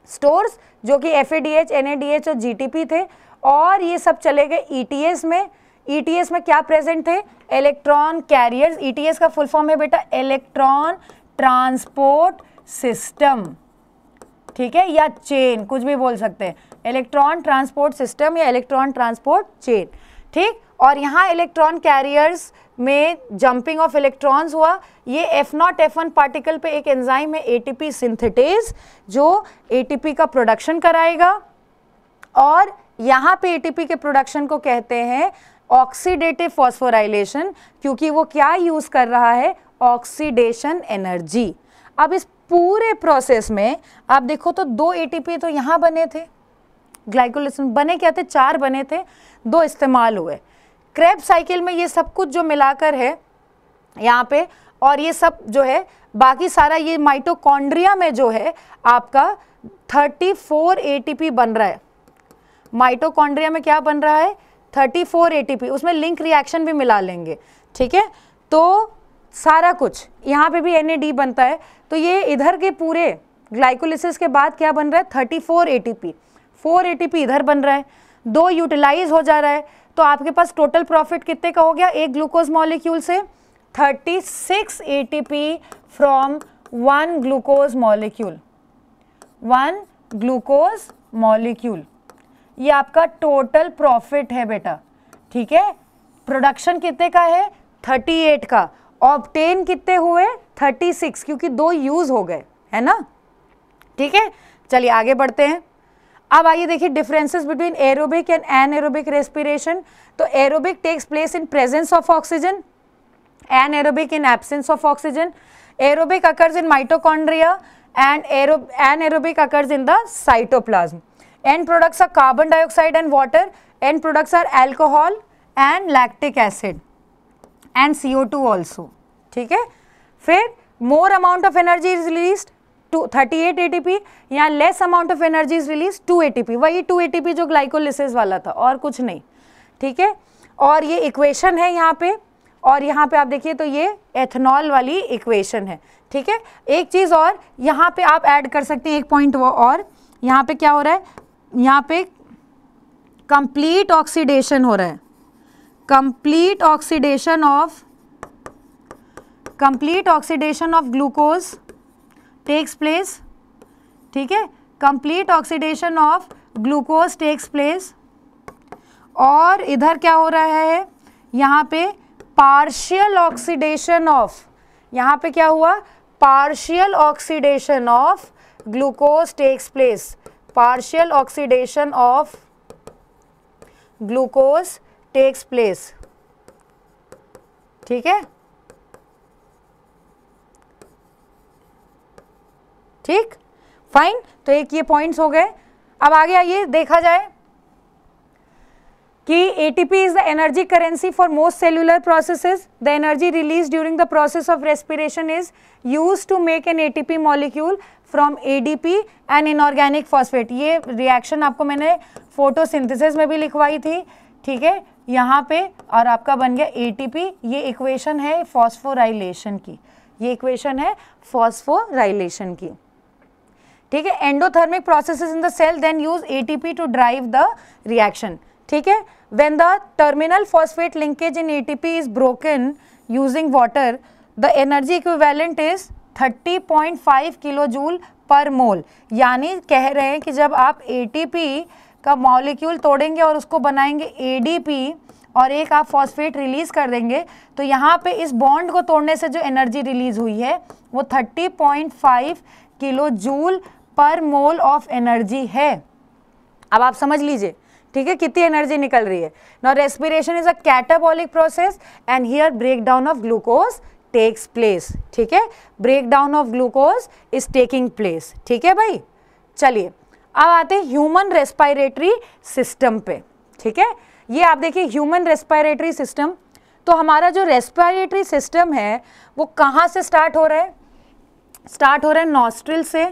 स्टोर्स जो कि FADH, NADH और GTP थे, और ये सब चले गए ETS में। ETS में क्या प्रेजेंट थे, इलेक्ट्रॉन कैरियर्स। ETS का फुल फॉर्म है बेटा इलेक्ट्रॉन ट्रांसपोर्ट सिस्टम, ठीक है, या चेन, कुछ भी बोल सकते हैं, इलेक्ट्रॉन ट्रांसपोर्ट सिस्टम या इलेक्ट्रॉन ट्रांसपोर्ट चेन, ठीक। और यहाँ इलेक्ट्रॉन कैरियर्स में जंपिंग ऑफ इलेक्ट्रॉन्स हुआ। ये F0 F1 पार्टिकल पे एक एंजाइम है ATP सिंथेटेज जो ATP का प्रोडक्शन कराएगा, और यहाँ पे ATP के प्रोडक्शन को कहते हैं ऑक्सीडेटिव फॉस्फोराइलेशन, क्योंकि वो क्या यूज कर रहा है, ऑक्सीडेशन एनर्जी। अब इस पूरे प्रोसेस में आप देखो तो 2 ATP तो यहाँ बने थे, ग्लाइकोलाइसिस बने क्या थे, 4 बने थे, 2 इस्तेमाल हुए। क्रेब्स साइकिल में ये सब कुछ जो मिलाकर है यहाँ पे, और ये सब जो है बाकी सारा ये माइटोकॉन्ड्रिया में जो है आपका 34 ATP बन रहा है। माइटोकॉन्ड्रिया में क्या बन रहा है, 34 ATP, उसमें लिंक रिएक्शन भी मिला लेंगे, ठीक है। तो सारा कुछ यहाँ पे भी NAD बनता है। तो ये इधर के पूरे ग्लाइकोलिसिस के बाद क्या बन रहा है, 34 ATP, 4 ATP इधर बन रहा है, 2 यूटिलाइज हो जा रहा है। तो आपके पास टोटल प्रॉफिट कितने का हो गया, एक ग्लूकोज मॉलिक्यूल से 36 ATP from 1 glucose molecule, 1 glucose molecule. ये आपका टोटल प्रॉफिट है बेटा, ठीक है। प्रोडक्शन कितने का है, 38 का, ऑब्टेन कितने हुए, 36, क्योंकि 2 यूज हो गए, है ना, ठीक है। चलिए आगे बढ़ते हैं। अब आइए देखिए differences between aerobic and anaerobic respiration. तो aerobic takes place in presence of oxygen, anaerobic in absence of oxygen. Aerobic occurs in mitochondria and anaerobic occurs in the cytoplasm. End products are carbon dioxide and water. End products are alcohol and lactic acid and CO2 also. ठीक है। फिर more amount of energy is released to 38 ATP, यहाँ less amount of energy is released 2 ATP, वही 2 ATP जो glycolysis वाला था और कुछ नहीं, ठीक है। और ये इक्वेशन है यहाँ पे, और यहाँ पे आप देखिए तो ये एथनॉल वाली इक्वेशन है, ठीक है। एक चीज़ और यहाँ पे आप ऐड कर सकते हैं, एक पॉइंट वो, और यहाँ पे क्या हो रहा है, यहाँ पे कंप्लीट ऑक्सीडेशन हो रहा है, complete oxidation of glucose takes place, ठीक है, complete oxidation of glucose takes place. और इधर क्या हो रहा है, यहाँ पे पार्शियल ऑक्सीडेशन ऑफ, यहाँ पे क्या हुआ, partial oxidation of glucose takes place, partial oxidation of glucose takes place, ठीक है, ठीक, फाइन। तो एक ये पॉइंट्स हो गए। अब आगे आइए देखा जाए कि ATP is the energy currency for most cellular processes. The energy released during the process of respiration is used to make an ATP molecule from ADP and inorganic phosphate. ये रिएक्शन आपको मैंने फोटोसिंथेसिस में भी लिखवाई थी, ठीक है, यहाँ पे, और आपका बन गया ATP. ये इक्वेशन है फॉस्फोराइलेशन की, ये इक्वेशन है फॉस्फोराइलेशन की, ठीक है. Endothermic processes in the cell then use ATP to drive the reaction, ठीक है. When the terminal phosphate linkage in ATP is broken using water, the energy equivalent is 30.5 kilojoule पर मोल. यानी कह रहे हैं कि जब आप ATP का मॉलिक्यूल तोड़ेंगे और उसको बनाएंगे ADP और एक आप फॉस्फेट रिलीज कर देंगे, तो यहाँ पे इस बॉन्ड को तोड़ने से जो एनर्जी रिलीज हुई है वो 30.5 किलोजूल पर मोल ऑफ एनर्जी है. अब आप समझ लीजिए, ठीक है, कितनी एनर्जी निकल रही है. Now respiration is a catabolic process and here break down of glucose takes place, ठीक है, break down of glucose is taking place, ठीक है भाई. चलिए अब आते हैं ह्यूमन रेस्पिरेटरी सिस्टम पे, ठीक है. ये आप देखिए ह्यूमन रेस्पिरेटरी सिस्टम. तो हमारा जो रेस्पिरेटरी सिस्टम है वो कहाँ से स्टार्ट हो रहा है? स्टार्ट हो रहा है नॉस्ट्रिल से,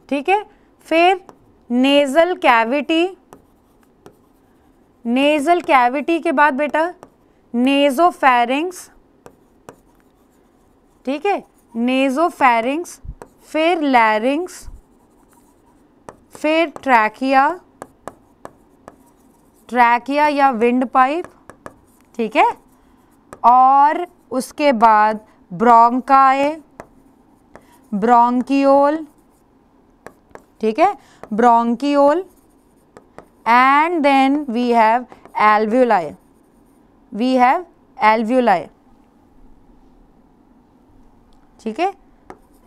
ठीक है, फिर नेजल कैविटी, नेजल कैविटी के बाद बेटा नेजोफैरिंग्स, ठीक है, नेजोफैरिंग्स, फिर लैरिंग्स, फिर ट्रैकिया, ट्रैकिया या विंड पाइप, ठीक है, और उसके बाद ब्रोंकाई, ब्रोंकियोल, ठीक है, bronchiole, and then we have alveoli, we have alveoli, ठीक है,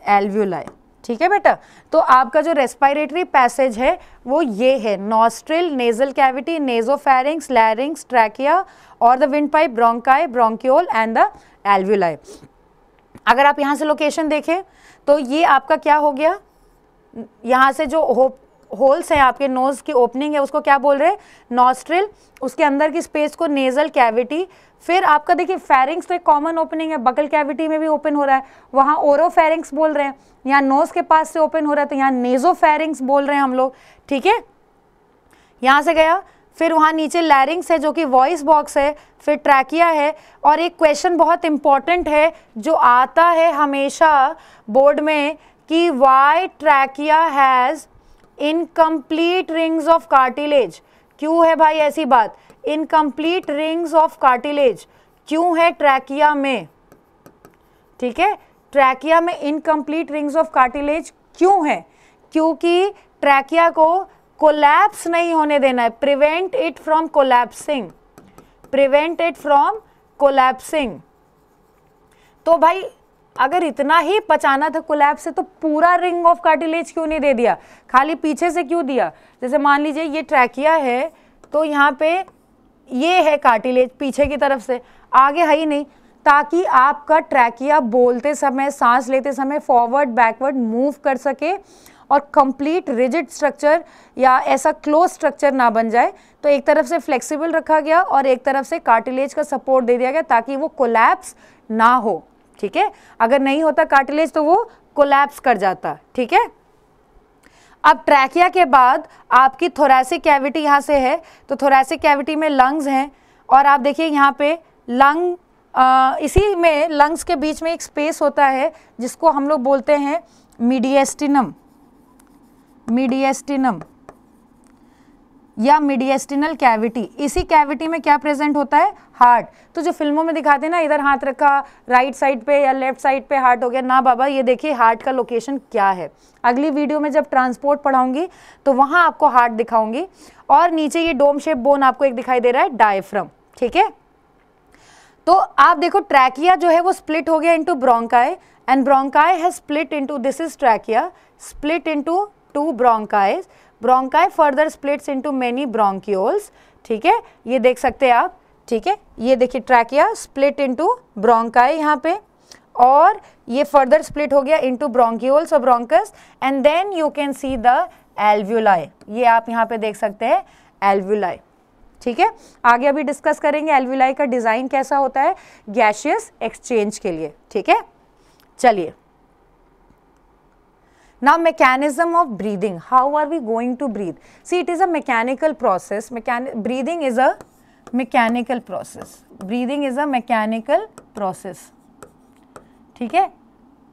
एल्व्यूलाई, ठीक है बेटा. तो आपका जो रेस्पिरेटरी पैसेज है वो ये है, nostril, nasal cavity, nasopharynx, larynx, trachea और the windpipe, bronchi, bronchiole and the alveoli. अगर आप यहाँ से लोकेशन देखें तो ये आपका क्या हो गया, यहाँ से जो होल्स हैं आपके नोज की ओपनिंग है उसको क्या बोल रहे हैं? नॉस्ट्रिल. उसके अंदर की स्पेस को नेजल कैविटी. फिर आपका देखिए फेरिंग्स तो एक कॉमन ओपनिंग है, बकल कैविटी में भी ओपन हो रहा है, वहाँ ओरोफेरिंग्स बोल रहे हैं. यहाँ नोज के पास से ओपन हो रहा है तो यहाँ नेजोफेरिंग्स बोल रहे हैं हम लोग, ठीक है. यहाँ से गया, फिर वहाँ नीचे लैरिंग्स है जो कि वॉइस बॉक्स है, फिर ट्रैकिया है. और एक क्वेश्चन बहुत इंपॉर्टेंट है जो आता है हमेशा बोर्ड में कि why trachea has incomplete rings of cartilage. क्यों है भाई ऐसी बात? इनकम्प्लीट रिंग्स ऑफ कार्टिलेज क्यों है ट्रैकिया में? ठीक है, ट्रैकिया में इनकम्प्लीट रिंग्स ऑफ कार्टिलेज क्यों है? क्योंकि ट्रैकिया को कोलैप्स नहीं होने देना है, prevent it from collapsing, prevent it from collapsing. तो भाई अगर इतना ही बचाना था कोलैप्स से तो पूरा रिंग ऑफ कार्टिलेज क्यों नहीं दे दिया, खाली पीछे से क्यों दिया? जैसे मान लीजिए ये ट्रैकिया है तो यहाँ पे ये है कार्टिलेज पीछे की तरफ से, आगे है ही नहीं, ताकि आपका ट्रैकिया बोलते समय, सांस लेते समय फॉरवर्ड बैकवर्ड मूव कर सके और कंप्लीट रिजिड स्ट्रक्चर या ऐसा क्लोज स्ट्रक्चर ना बन जाए. तो एक तरफ से फ्लेक्सिबल रखा गया और एक तरफ से कार्टिलेज का सपोर्ट दे दिया गया ताकि वो कोलैप्स ना हो. ठीक है, अगर नहीं होता कार्टिलेज तो वो कोलैप्स कर जाता. ठीक है, अब ट्रैकिया के बाद आपकी थोरैसिक कैविटी यहाँ से है, तो थोरैसिक कैविटी में लंग्स हैं और आप देखिए यहाँ पे लंग, इसी में लंग्स के बीच में एक स्पेस होता है जिसको हम लोग बोलते हैं मीडिएस्टिनम, मीडिएस्टिनम या मीडिएस्टिनल कैविटी. इसी कैविटी में क्या प्रेजेंट होता है? हार्ट. तो जो फिल्मों में दिखाते हैं ना, इधर हाथ रखा राइट साइड पे या लेफ्ट साइड पे हार्ट हो गया, ना बाबा, ये देखिए हार्ट का लोकेशन क्या है. अगली वीडियो में जब ट्रांसपोर्ट पढ़ाऊंगी तो वहाँ आपको हार्ट दिखाऊंगी. और नीचे ये डोम शेप बोन आपको एक दिखाई दे रहा है, डायफ्रम. ठीक है, तो आप देखो ट्रैकिया जो है वो स्प्लिट हो गया into bronchi and bronchi has split into, this is trachea, split into two bronchi. Bronchi further splits into many bronchioles. ठीक है, ये देख सकते हैं आप. ठीक है, ये देखिए ट्रैकिया स्प्लिट इनटू ब्रोंकाई यहाँ पे, और ये फर्दर स्प्लिट हो गया इनटू ब्रोंकियोल्स और bronchus, and then you can see the alveoli. ये आप यहाँ पे देख सकते हैं एल्वुलाई। ठीक है, आगे अभी डिस्कस करेंगे एल्वुलाई का डिजाइन कैसा होता है गैसियस एक्सचेंज के लिए। ठीक है, चलिए now mechanism of breathing, how are we going to breathe? See, it is a mechanical process. Breathing is a mechanical process. Breathing is a mechanical process. ठीक है,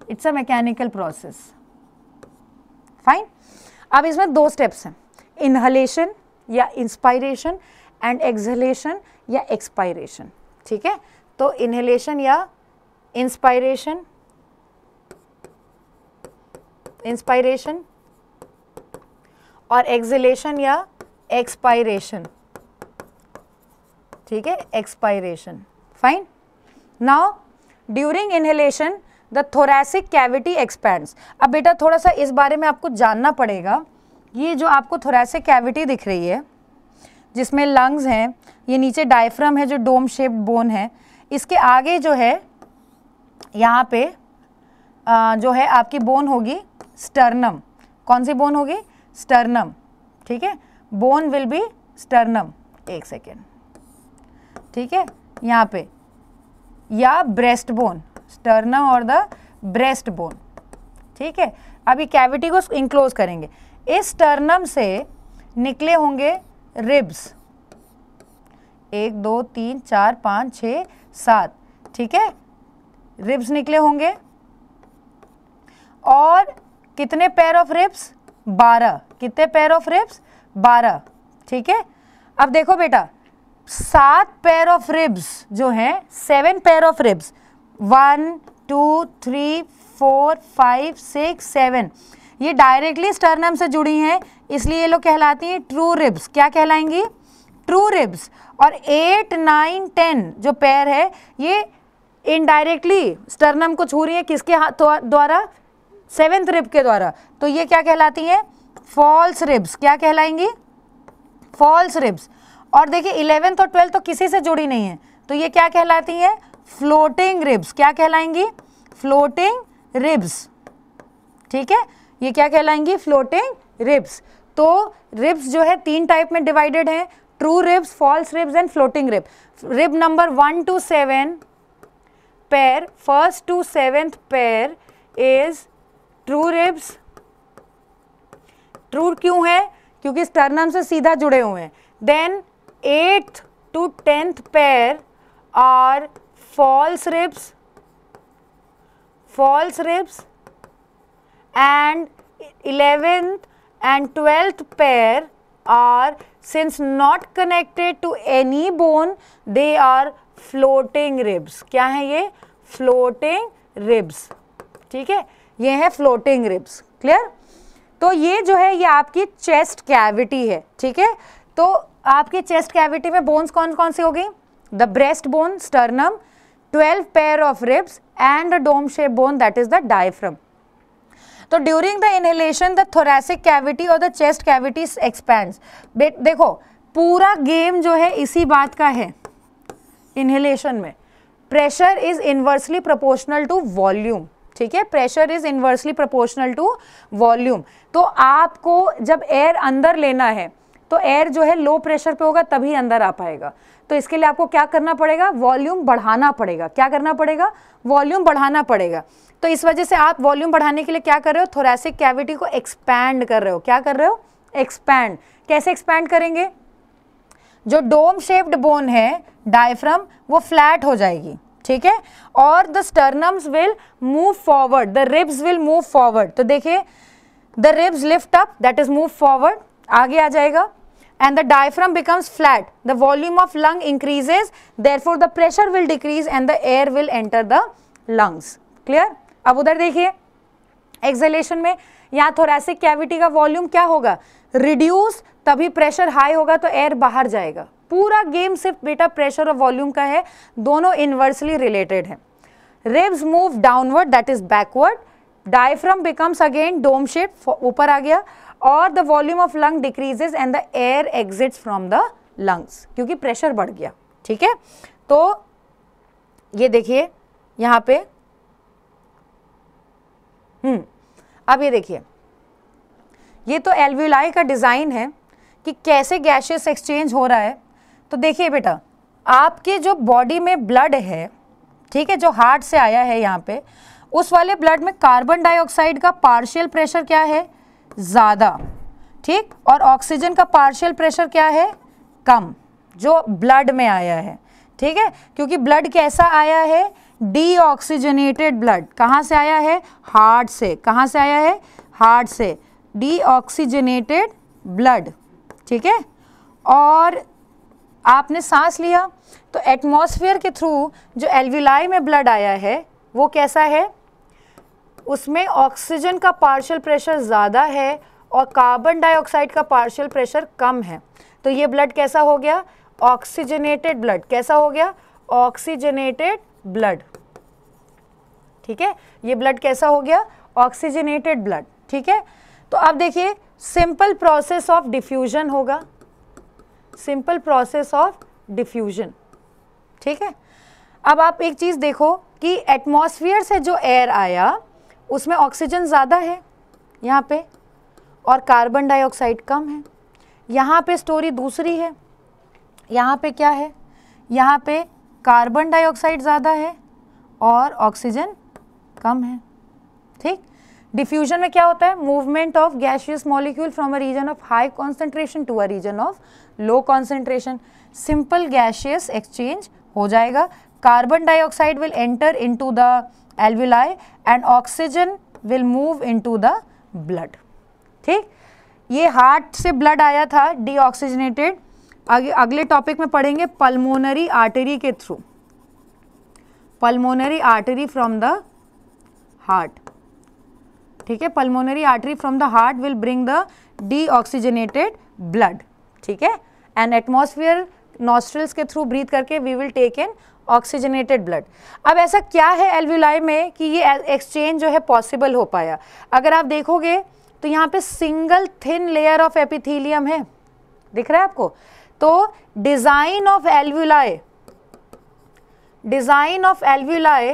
it's a mechanical process. Fine. अब इसमें दो steps हैं, inhalation या inspiration and exhalation या expiration. ठीक है, तो इनहेलेशन या इंस्पायरेशन, इंस्पायरेशन और एक्सहेलेशन या एक्सपायरेशन। ठीक है, expiration. Fine. Now during inhalation the thoracic cavity expands. अब बेटा थोड़ा सा इस बारे में आपको जानना पड़ेगा। ये जो आपको थोरैसिक कैविटी दिख रही है जिसमें लंग्स हैं, ये नीचे डायफ्राम है जो डोम शेप्ड बोन है, इसके आगे जो है यहाँ पे जो है आपकी बोन होगी स्टर्नम। कौन सी बोन होगी? स्टर्नम। ठीक है, बोन विल बी स्टर्नम। एक सेकेंड, ठीक है, यहाँ पे या ब्रेस्ट बोन, स्टर्नम और द ब्रेस्ट बोन। ठीक है, अभी कैविटी को इंक्लोज करेंगे। इस स्टर्नम से निकले होंगे रिब्स, 1 2 3 4 5 6 7। ठीक है, रिब्स निकले होंगे और कितने पेयर ऑफ रिब्स? 12। कितने पेयर ऑफ रिब्स? 12। ठीक है, अब देखो बेटा 7 पेयर ऑफ रिब्स जो हैं, 7 पेयर ऑफ रिब्स, 1 2 3 4 5 6 7, ये डायरेक्टली स्टर्नम से जुड़ी हैं, इसलिए ये लोग कहलाती हैं ट्रू रिब्स। क्या कहलाएंगी? True ribs. और 8 9 10 जो पेयर है ये इनडायरेक्टली स्टर्नम को छू रही है, किसके द्वारा? 7th रिब के द्वारा, तो ये क्या कहलाती हैं? False ribs. क्या कहलाएंगी? False ribs. और देखिए 11th और 12th तो किसी से जुड़ी नहीं है, तो ये क्या कहलाती हैं? Floating ribs. क्या कहलाएंगी? Floating ribs. ठीक है, ये क्या कहलाएंगी? Floating ribs. तो रिब्स जो है 3 टाइप में डिवाइडेड हैं, true ribs, false ribs and floating rib. Rib number 1 to 7 pair, 1st to 7th pair is true ribs. True क्यों है? क्योंकि स्टर्नम से सीधा जुड़े हुए हैं। Then 8th to 10th pair are false ribs, false ribs, and 11th and 12th pair are, since not connected to any bone, they are floating ribs. क्या है ये? floating ribs. ठीक है, ये है floating ribs. क्लियर? तो ये जो है ये आपकी चेस्ट कैविटी है। ठीक है, तो आपकी चेस्ट कैविटी में बोन्स कौन कौन सी होगी? The breast bone, sternum, 12 pair of ribs and the dome shape bone that is the diaphragm. तो during the inhalation the thoracic cavity और द चेस्ट कैविटी एक्सपैंड्स। देखो पूरा गेम जो है इसी बात का है। इनहेलेशन में pressure is inversely proportional to volume. ठीक है, pressure is inversely proportional to volume. तो आपको जब एयर अंदर लेना है तो एयर जो है लो प्रेशर पे होगा तभी अंदर आ पाएगा। तो इसके लिए आपको क्या करना पड़ेगा? वॉल्यूम बढ़ाना पड़ेगा। क्या करना पड़ेगा? वॉल्यूम बढ़ाना पड़ेगा। तो इस वजह से आप वॉल्यूम बढ़ाने के लिए क्या कर रहे हो? थोरैसिक कैविटी को एक्सपैंड कर रहे हो। क्या कर रहे हो? एक्सपैंड। कैसे एक्सपैंड करेंगे? जो डोम शेप्ड बोन है डायफ्राम वो फ्लैट हो जाएगी। ठीक है, और the sternums will move forward, the ribs will move forward. तो देखिए the ribs lift up, that is move forward, आगे आ जाएगा, and the diaphragm becomes flat, the volume of lung increases, therefore the pressure will decrease and the air will enter the lungs. Clear? अब उधर देखिए exhalation में यहाँ thoracic cavity का volume क्या होगा? रिड्यूस, तभी प्रेशर हाई होगा तो एयर बाहर जाएगा। पूरा गेम सिर्फ बेटा प्रेशर और वॉल्यूम का है, दोनों इनवर्सली रिलेटेड है। Ribs move downward, that is backward, diaphragm becomes again dome shape, ऊपर आ गया, और the volume of lung decreases and the air exits from the lungs, क्योंकि प्रेशर बढ़ गया। ठीक है, तो ये देखिए यहाँ पे अब ये देखिए, ये तो एल्वुलाई का डिजाइन है। कि कैसे गैशियस एक्सचेंज हो रहा है, तो देखिए बेटा, आपके जो बॉडी में ब्लड है, ठीक है, जो हार्ट से आया है यहाँ पे, उस वाले ब्लड में कार्बन डाइऑक्साइड का पार्शियल प्रेशर क्या है, ज़्यादा, ठीक, और ऑक्सीजन का पार्शियल प्रेशर क्या है, कम, जो ब्लड में आया है, ठीक है, क्योंकि ब्लड कैसा आया है, डीऑक्सीजनेटेड ब्लड। कहाँ से आया है, हार्ट से। कहाँ से आया है, हार्ट से, डीऑक्सीजनेटेड ब्लड, ठीक है। और आपने सांस लिया तो एटमॉस्फेयर के थ्रू जो एल्विलाई में ब्लड आया है वो कैसा है, उसमें ऑक्सीजन का पार्शियल प्रेशर ज़्यादा है और कार्बन डाइऑक्साइड का पार्शियल प्रेशर कम है। तो ये ब्लड कैसा हो गया, ऑक्सीजनेटेड ब्लड। कैसा हो गया, ऑक्सीजनेटेड ब्लड, ठीक है, ये ब्लड कैसा हो गया, ऑक्सीजनेटेड ब्लड, ठीक है। तो अब देखिए सिंपल प्रोसेस ऑफ डिफ्यूजन होगा, सिंपल प्रोसेस ऑफ डिफ्यूजन, ठीक है। अब आप एक चीज़ देखो कि एटमॉस्फेयर से जो एयर आया उसमें ऑक्सीजन ज़्यादा है यहाँ पे और कार्बन डाइऑक्साइड कम है। यहाँ पे स्टोरी दूसरी है, यहाँ पे क्या है, यहाँ पे कार्बन डाइऑक्साइड ज़्यादा है और ऑक्सीजन कम है, ठीक। डिफ्यूजन में क्या होता है, movement of gaseous molecule from a region of high concentration to a region of low concentration. Simple gaseous exchange हो जाएगा, carbon dioxide will enter into the alveoli and oxygen will move into the blood, ठीक। ये heart से blood आया था deoxygenated. अगले topic में पढ़ेंगे पल्मोनरी आर्टरी के through, pulmonary artery from the heart, ठीक है। Pulmonary artery from the heart will bring the deoxygenated blood, ठीक है, एंड एटमॉस्फेयर नॉस्ट्रिल्स के थ्रू ब्रीथ करके we will take in oxygenated blood. अब ऐसा क्या है एल्विलाई में कि ये एक्सचेंज जो है पॉसिबल हो पाया। अगर आप देखोगे तो यहाँ पे single thin layer of epithelium है, दिख रहा है आपको। तो design of alveoli, design of alveoli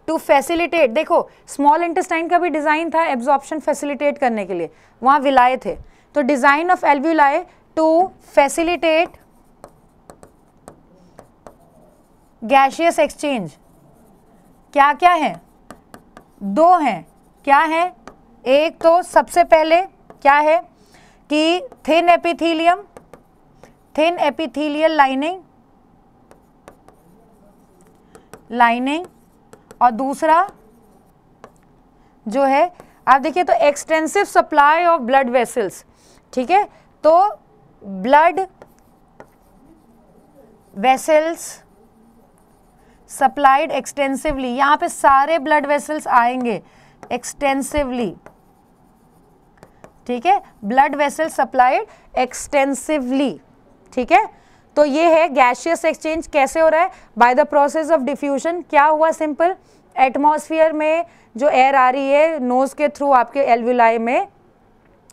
to facilitate, देखो स्मॉल इंटेस्टाइन का भी डिजाइन था एब्जॉर्प्शन फैसिलिटेट करने के लिए, वहां विलाय थे। तो design of alveoli to facilitate gaseous exchange, क्या क्या है, दो हैं। क्या है, एक तो सबसे पहले क्या है कि thin epithelium, thin epithelial lining, lining, और दूसरा जो है आप देखिए तो extensive supply of blood vessels, ठीक है। तो ब्लड वेसल्स सप्लाइड एक्सटेंसिवली, यहाँ पे सारे ब्लड वेसल्स आएंगे एक्सटेंसिवली, ठीक है, ब्लड वेसल सप्लाइड एक्सटेंसिवली, ठीक है। तो ये है गैसियस एक्सचेंज कैसे हो रहा है, by the process of diffusion. क्या हुआ, सिंपल, एटमॉस्फेयर में जो एयर आ रही है नोज के थ्रू आपके एल्विलाई में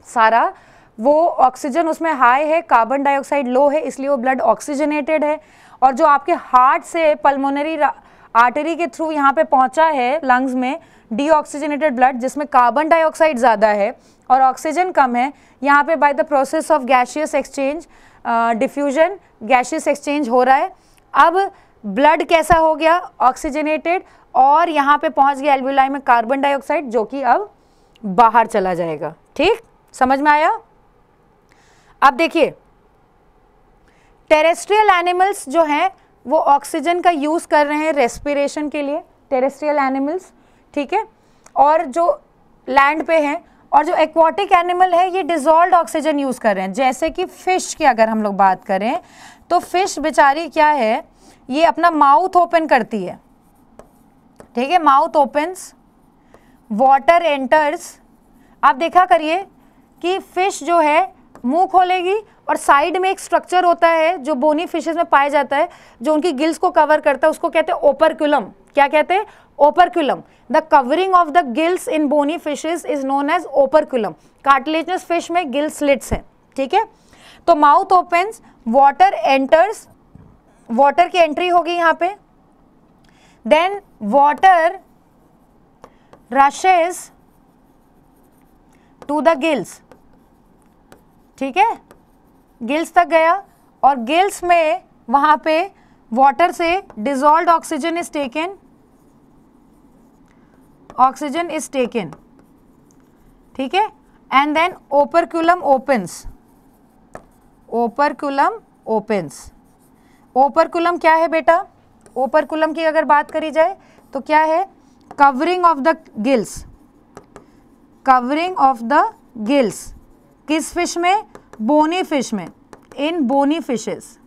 सारा, वो ऑक्सीजन उसमें हाई है, कार्बन डाइऑक्साइड लो है, इसलिए वो ब्लड ऑक्सीजनेटेड है। और जो आपके हार्ट से पल्मोनरी आर्टरी के थ्रू यहाँ पे पहुँचा है लंग्स में डीऑक्सीजनेटेड ब्लड, जिसमें कार्बन डाइऑक्साइड ज़्यादा है और ऑक्सीजन कम है, यहाँ पे by the process of gaseous exchange diffusion gaseous exchange हो रहा है। अब ब्लड कैसा हो गया, ऑक्सीजनेटेड, और यहाँ पे पहुँच गया एल्विलाई में कार्बन डाइऑक्साइड, जो कि अब बाहर चला जाएगा, ठीक, समझ में आया। अब देखिए टेरेस्ट्रियल एनिमल्स जो हैं वो ऑक्सीजन का यूज़ कर रहे हैं रेस्पिरेशन के लिए, टेरेस्ट्रियल एनिमल्स, ठीक है, और जो लैंड पे हैं, और जो एक्वाटिक एनिमल है ये डिजॉल्व्ड ऑक्सीजन यूज़ कर रहे हैं। जैसे कि फ़िश की अगर हम लोग बात करें तो फ़िश बेचारी क्या है, ये अपना माउथ ओपन करती है, ठीक है, माउथ ओपन्स, वाटर एंटर्स। आप देखा करिए कि फ़िश जो है मुंह खोलेगी और साइड में एक स्ट्रक्चर होता है जो बोनी फिशेस में पाया जाता है, जो उनकी गिल्स को कवर करता है, उसको कहते हैं ओपरक्युलम। क्या कहते हैं, operculum. The covering of the gills in bony fishes is known as operculum. Cartilaginous fish में गिल स्लिट्स हैं, ठीक है। तो mouth opens, water enters, water की एंट्री होगी यहाँ पे, then water rushes to the gills, ठीक है, गिल्स तक गया और गिल्स में वहां पे वाटर से dissolved oxygen is taken, oxygen is taken, ठीक है, एंड देन ओपर्कुलम ओपन्स, ओपर्कुलम ओपन्स। ओपर्कुलम क्या है बेटा? ओपर्कुलम की अगर बात करी जाए तो क्या है? Covering of the gills, covering of the gills. किस फिश में? बोनी फिश में, इन बोनी फिशेस,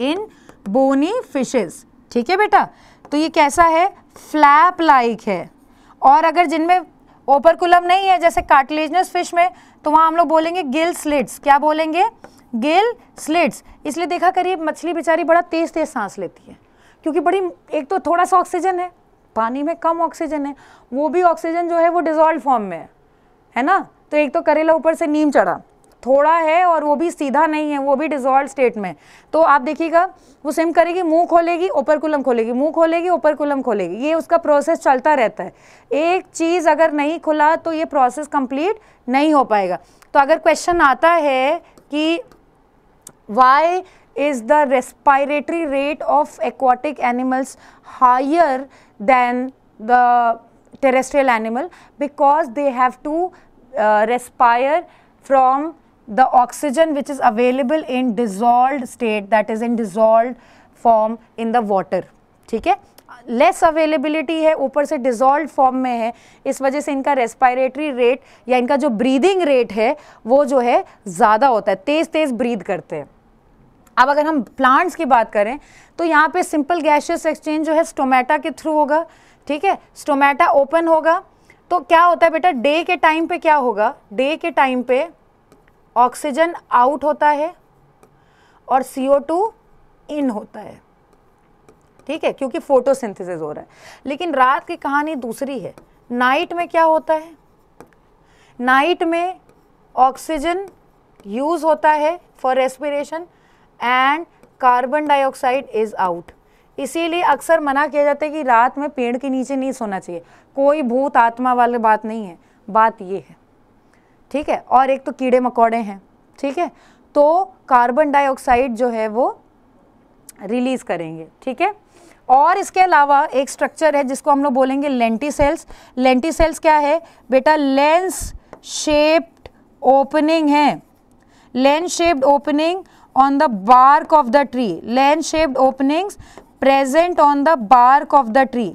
इन बोनी फिशेस, ठीक है बेटा। तो ये कैसा है? फ्लैप लाइक है। और अगर जिनमें ओपर्कुलम नहीं है जैसे कार्टिलेजिनस फिश में, तो वहाँ हम लोग बोलेंगे गिल स्लिट्स। क्या बोलेंगे? Gill slits. इसलिए देखा करिए मछली बेचारी बड़ा तेज तेज सांस लेती है, क्योंकि बड़ी, एक तो थोड़ा सा ऑक्सीजन है, पानी में कम ऑक्सीजन है, वो भी ऑक्सीजन जो है वो डिसॉल्व फॉर्म में है ना। तो एक तो करेला ऊपर से नीम चढ़ा, थोड़ा है और वो भी सीधा नहीं है, वो भी डिसॉल्व स्टेट में। तो आप देखिएगा वो सेम करेगी, मुंह खोलेगी ओपर्कुलम खोलेगी, मुंह खोलेगी ओपर्कुलम खोलेगी, ये उसका प्रोसेस चलता रहता है। एक चीज़ अगर नहीं खुला तो ये प्रोसेस कंप्लीट नहीं हो पाएगा। तो अगर क्वेश्चन आता है कि Y is the respiratory rate of aquatic animals higher than the terrestrial animal? Because they have to respire from the oxygen which is available in dissolved state, that is in dissolved form in the water, ठीक है। Less availability है, ऊपर से dissolve form में है, इस वजह से इनका रेस्पिरेटरी रेट या इनका जो ब्रीदिंग रेट है वो जो है ज़्यादा होता है, तेज़ तेज़ ब्रीद करते हैं। अब अगर हम प्लांट्स की बात करें तो यहाँ पे सिंपल गैसियस एक्सचेंज जो है स्टोमेटा के थ्रू होगा, ठीक है। स्टोमेटा ओपन होगा तो क्या होता है बेटा? डे के टाइम पे क्या होगा? डे के टाइम पे ऑक्सीजन आउट होता है और CO2 इन होता है, ठीक है, क्योंकि फोटोसिंथेसिस हो रहा है। लेकिन रात की कहानी दूसरी है। नाइट में क्या होता है? नाइट में ऑक्सीजन यूज होता है for respiration and carbon dioxide is out. इसीलिए अक्सर मना किया जाता है कि रात में पेड़ के नीचे नहीं सोना चाहिए। कोई भूत आत्मा वाली बात नहीं है, बात ये है, ठीक है। और एक तो कीड़े मकोड़े हैं, ठीक है, तो कार्बन डाइऑक्साइड जो है वो रिलीज करेंगे, ठीक है। और इसके अलावा एक स्ट्रक्चर है जिसको हम लोग बोलेंगे लेंटिसेल्स। लेंटिसेल्स क्या है बेटा? लेंस शेप्ड ओपनिंग है, lens shaped opening on the bark of the tree, lens shaped openings present on the bark of the tree,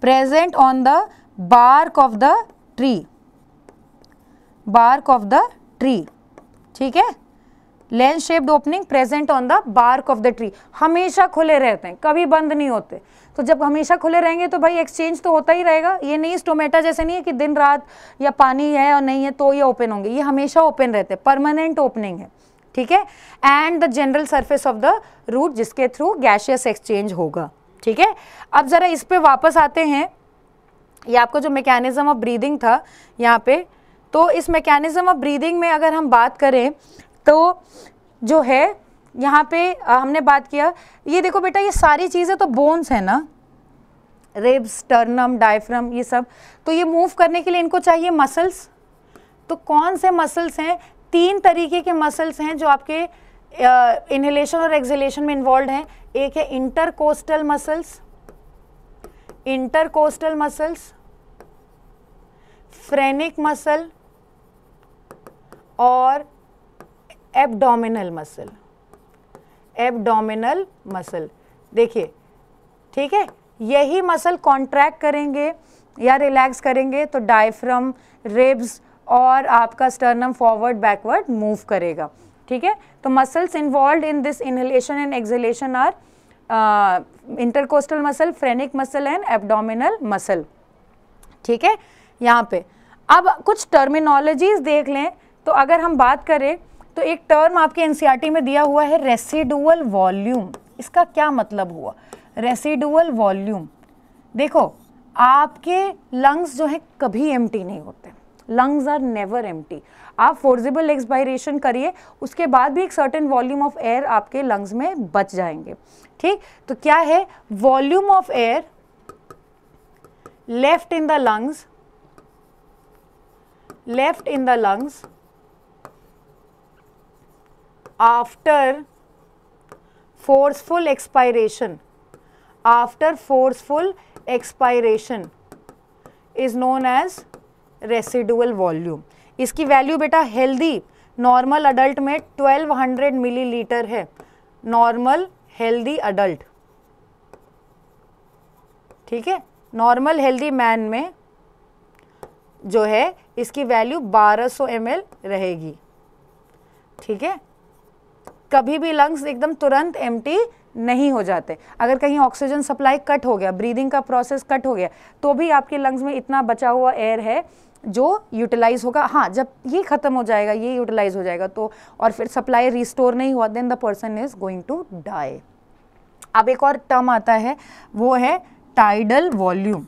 present on the bark of the tree, bark of the tree, ठीक है। Lens shaped opening present on the bark of the tree, हमेशा खुले रहते हैं, कभी बंद नहीं होते। तो जब हमेशा खुले रहेंगे तो भाई एक्सचेंज तो होता ही रहेगा। ये नहीं स्टोमेटा जैसे नहीं है कि दिन रात या पानी है और नहीं है तो ये ओपन होंगे, ये हमेशा ओपन रहते हैं, परमानेंट ओपनिंग है, ठीक है। And the general surface of the root जिसके थ्रू गैसियस एक्सचेंज होगा, ठीक है। अब जरा इस पे वापस आते हैं, ये आपको जो मैकेनिज्म ऑफ ब्रीदिंग था यहाँ पे, तो इस मैकेनिज्म ऑफ ब्रीदिंग में अगर हम बात करें तो जो है यहाँ पे हमने बात किया, ये देखो बेटा ये सारी चीज़ें तो बोन्स है ना, रिब्स, स्टर्नम, डायफ्राम, ये सब, तो ये मूव करने के लिए इनको चाहिए मसल्स। तो कौन से मसल्स हैं? 3 तरीके के मसल्स हैं जो आपके इनहेलेशन और एक्सहेलेशन में इन्वॉल्व हैं। एक है intercostal muscles, intercostal muscles, phrenic muscle और एब्डोमिनल मसल, एब्डोमिनल मसल। देखिए, ठीक है, यही मसल कॉन्ट्रैक्ट करेंगे या रिलैक्स करेंगे तो डायफ्राम, रिब्स और आपका स्टर्नम फॉरवर्ड बैकवर्ड मूव करेगा, ठीक है। तो muscles involve in this inhalation and exhalation are intercostal muscle, phrenic muscle and abdominal muscle, ठीक है। यहाँ पे अब कुछ टर्मिनोलॉजीज देख लें। तो अगर हम बात करें तो एक टर्म आपके एनसीईआरटी में दिया हुआ है रेसिडुअल वॉल्यूम। इसका क्या मतलब हुआ? रेसिडुअल वॉल्यूम, देखो आपके लंग्स जो है कभी एम्प्टी नहीं होते, लंग्स आर नेवर एम्प्टी। आप फोर्सिबल एक्सपायरेशन करिए, उसके बाद भी एक सर्टेन वॉल्यूम ऑफ एयर आपके लंग्स में बच जाएंगे, ठीक। तो क्या है? Volume of air left in the lungs, left in the lungs after forceful expiration, after forceful expiration is known as residual volume. इसकी वैल्यू बेटा हेल्दी नॉर्मल अडल्ट में 1200 मिलीलीटर है, नॉर्मल हेल्दी अडल्ट, ठीक है। नॉर्मल हेल्दी मैन में जो है इसकी वैल्यू 1200 ml रहेगी, ठीक है। कभी भी लंग्स एकदम तुरंत एम्प्टी नहीं हो जाते। अगर कहीं ऑक्सीजन सप्लाई कट हो गया, ब्रीदिंग का प्रोसेस कट हो गया, तो भी आपके लंग्स में इतना बचा हुआ एयर है जो यूटिलाइज होगा। हाँ, जब ये खत्म हो जाएगा, ये यूटिलाइज हो जाएगा तो, और फिर सप्लाई रिस्टोर नहीं हुआ, then the person is going to die. अब एक और टर्म आता है, वो है टाइडल वॉल्यूम।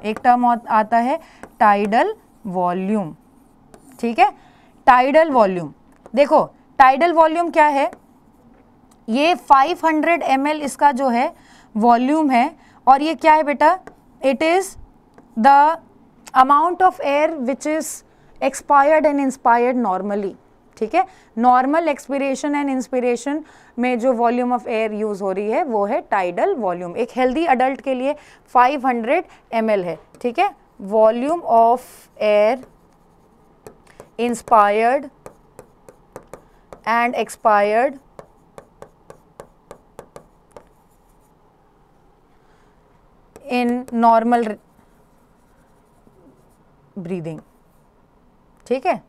एक टर्म आता है टाइडल वॉल्यूम, ठीक है। टाइडल वॉल्यूम, देखो टाइडल वॉल्यूम क्या है, ये 500 ml इसका जो है वॉल्यूम है, और ये क्या है बेटा, it is the amount of air which is expired and inspired normally, ठीक है। नॉर्मल एक्सपिरेशन एंड इंस्पिरेशन में जो वॉल्यूम ऑफ एयर यूज हो रही है वो है टाइडल वॉल्यूम। एक हेल्दी अडल्ट के लिए 500 ml है, ठीक है। Volume of air inspired and expired in normal breathing, ठीक है।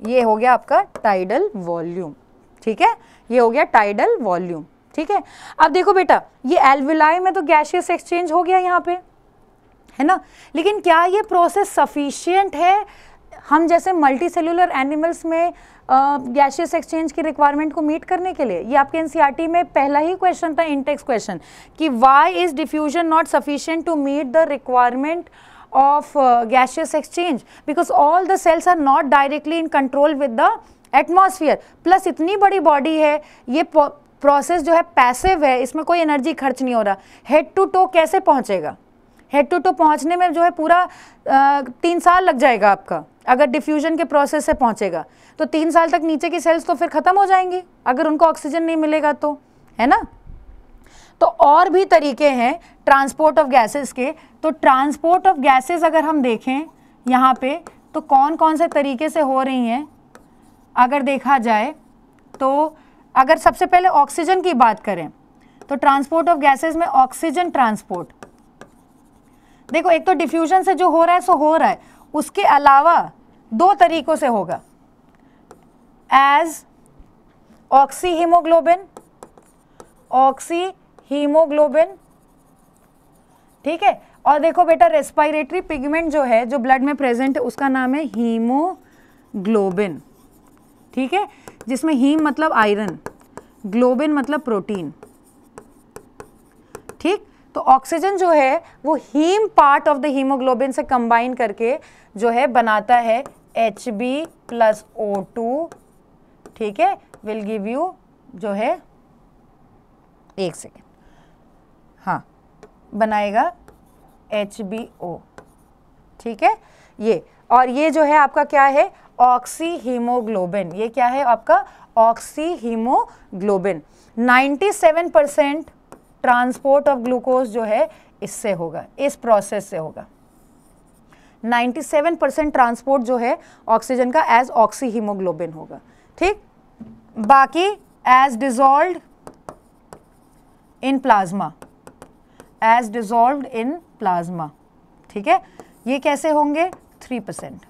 ये हो गया आपका टाइडल वॉल्यूम, ठीक है। ये हो गया टाइडल वॉल्यूम, ठीक है। अब देखो बेटा, ये एल्विलाई में तो गैसियस एक्सचेंज हो गया यहाँ पे, है ना, लेकिन क्या ये प्रोसेस सफिशिएंट है हम जैसे मल्टी सेलुलर एनिमल्स में गैसियस एक्सचेंज की रिक्वायरमेंट को मीट करने के लिए? ये आपके एनसीईआरटी में पहला ही क्वेश्चन था, इंटेक्स क्वेश्चन, कि why is diffusion not sufficient to meet the requirement of gaseous exchange, because all the cells are not directly in control with the atmosphere, plus इतनी बड़ी बॉडी है, ये प्रोसेस जो है पैसिव है, इसमें कोई एनर्जी खर्च नहीं हो रहा। हेड टू टो कैसे पहुंचेगा? हेड टू टो पहुंचने में जो है पूरा 3 साल लग जाएगा आपका, अगर डिफ्यूजन के प्रोसेस से पहुंचेगा तो 3 साल तक नीचे की सेल्स तो फिर खत्म हो जाएंगी अगर उनको ऑक्सीजन नहीं मिलेगा तो, है ना। तो और भी तरीके हैं ट्रांसपोर्ट ऑफ गैसेस के। तो ट्रांसपोर्ट ऑफ गैसेस अगर हम देखें यहाँ पे तो कौन कौन से तरीके से हो रही हैं अगर देखा जाए तो, अगर सबसे पहले ऑक्सीजन की बात करें तो ट्रांसपोर्ट ऑफ गैसेस में ऑक्सीजन ट्रांसपोर्ट, देखो एक तो डिफ्यूजन से जो हो रहा है सो हो रहा है, उसके अलावा 2 तरीकों से होगा, as oxyhaemoglobin, oxyhaemoglobin, ठीक है। और देखो बेटा रेस्पिरेटरी पिगमेंट जो है जो ब्लड में प्रेजेंट है उसका नाम है हीमोग्लोबिन, ठीक है, जिसमें हीम मतलब आयरन, ग्लोबिन मतलब प्रोटीन, ठीक। तो ऑक्सीजन जो है वो haem part of the haemoglobin से कंबाइन करके जो है बनाता है Hb+O2, ठीक है, विल गिव यू जो है, एक सेकेंड, हाँ, बनाएगा HBO, ठीक है, ये। और ये जो है आपका क्या है, ऑक्सी हीमोग्लोबिन, ये क्या है आपका oxy haemoglobin. 97% transport of glucose जो है इससे होगा, इस प्रोसेस से होगा। 97% ट्रांसपोर्ट जो है ऑक्सीजन का एज ऑक्सी हीमोग्लोबिन होगा, ठीक। बाकी as dissolved in plasma, as dissolved in plasma, ठीक है, ये कैसे होंगे 3%।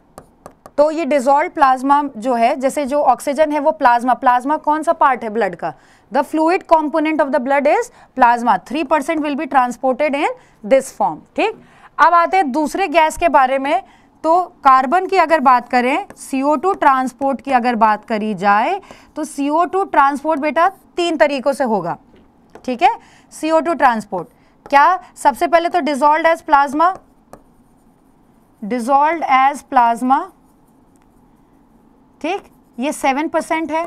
तो ये डिजॉल्व प्लाज्मा जो है, जैसे जो ऑक्सीजन है वो प्लाज्मा, प्लाज्मा कौन सा पार्ट है ब्लड का, the fluid component of the blood is plasma, 3% will be transported in this form, ठीक। अब आते हैं दूसरे गैस के बारे में। तो कार्बन की अगर बात करें, CO2 ट्रांसपोर्ट की अगर बात करी जाए तो CO2 ट्रांसपोर्ट बेटा 3 तरीकों से होगा, ठीक है। CO2 ट्रांसपोर्ट क्या, सबसे पहले तो dissolved as plasma, dissolved as plasma, ठीक, ये 7% है।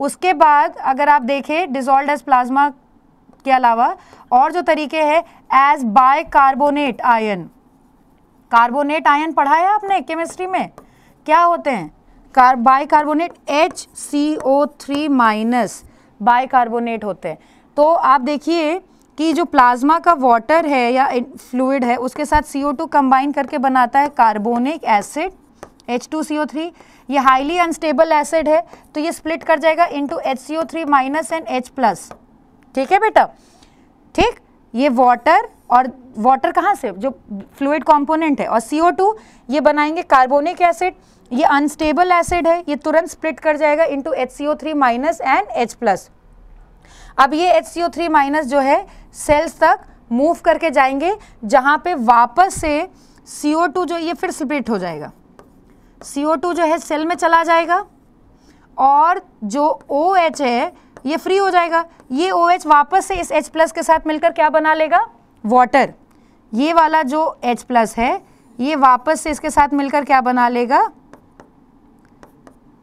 उसके बाद अगर आप देखें डिजॉल्व्ड एज प्लाज्मा के अलावा और जो तरीके हैं, as bicarbonate ion, carbonate ion पढ़ा है आपने केमिस्ट्री में, क्या होते हैं बाइकार्बोनेट HCO3 माइनस बाइकार्बोनेट होते हैं। तो आप देखिए कि जो प्लाज्मा का वाटर है या फ्लूइड है उसके साथ CO2 कंबाइन करके बनाता है कार्बोनिक एसिड H2CO3। ये हाईली अनस्टेबल एसिड है तो ये स्प्लिट कर जाएगा into HCO3 minus and H plus. ठीक है बेटा, ठीक। ये वाटर, और वाटर कहाँ से, जो फ्लूइड कंपोनेंट है, और CO2 ये बनाएंगे कार्बोनिक एसिड। ये अनस्टेबल एसिड है, ये तुरंत स्प्लिट कर जाएगा into HCO3 minus and H plus. अब ये HCO3 माइनस जो है सेल्स तक मूव करके जाएंगे जहाँ पे वापस से CO2 जो ये फिर स्प्लिट हो जाएगा। CO2 जो है सेल में चला जाएगा और जो OH है ये फ्री हो जाएगा। ये OH वापस से इस H प्लस के साथ मिलकर क्या बना लेगा, वाटर। ये वाला जो H प्लस है ये वापस से इसके साथ मिलकर क्या बना लेगा,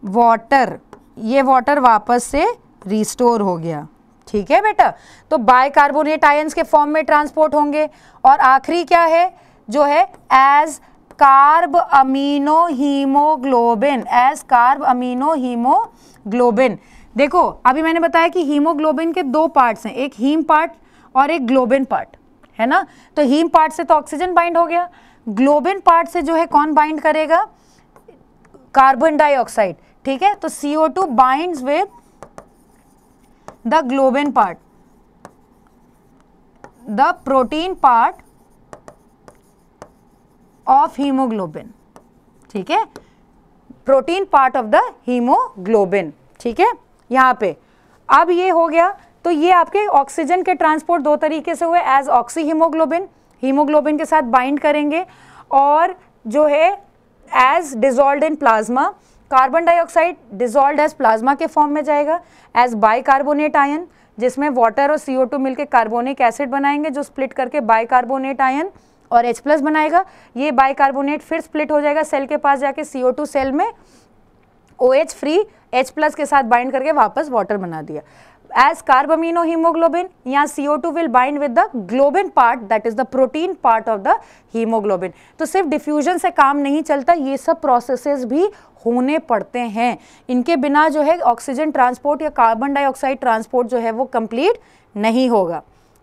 वाटर। ये वाटर वापस से रिस्टोर हो गया। ठीक है बेटा, तो बाइकार्बोनेट आयंस के फॉर्म में ट्रांसपोर्ट होंगे। और आखिरी क्या है, जो है as carbamino haemoglobin, as carbamino haemoglobin. देखो अभी मैंने बताया कि हीमोग्लोबिन के दो पार्ट्स हैं, एक हीम पार्ट और एक ग्लोबिन पार्ट, है ना। तो हीम पार्ट से तो ऑक्सीजन बाइंड हो गया, ग्लोबिन पार्ट से जो है कौन बाइंड करेगा, कार्बन डाइऑक्साइड। ठीक है, तो CO2 binds with the globin part, the protein part of haemoglobin. ठीक है, protein part of the haemoglobin. ठीक है, यहाँ पे अब ये हो गया। तो ये आपके ऑक्सीजन के ट्रांसपोर्ट दो तरीके से हुए, एज ऑक्सी हीमोग्लोबिन, हीमोग्लोबिन के साथ बाइंड करेंगे, और जो है as dissolved in plasma, carbon dioxide dissolved as plasma के फॉर्म में जाएगा एज बाइकार्बोनेट आयन, जिसमें वाटर और CO2 मिलकर कार्बोनिक एसिड बनाएंगे जो स्प्लिट करके बाइकार्बोनेट आयन और H प्लस बनाएगा। ये बाइकार्बोनेट फिर स्प्लिट हो जाएगा सेल के पास जाके, CO2 सेल में OH फ्री H प्लस के साथ बाइंड करके वापस वाटर बना दिया। एज कार्बमिनो हीमोग्लोबिन, यहाँ CO2 will bind with the globin part, that is the protein part of the haemoglobin. तो सिर्फ डिफ्यूजन से काम नहीं चलता, ये सब प्रोसेसेस भी होने पड़ते हैं। इनके बिना जो है ऑक्सीजन ट्रांसपोर्ट या कार्बन डाइऑक्साइड ट्रांसपोर्ट जो है वो कंप्लीट नहीं होगा।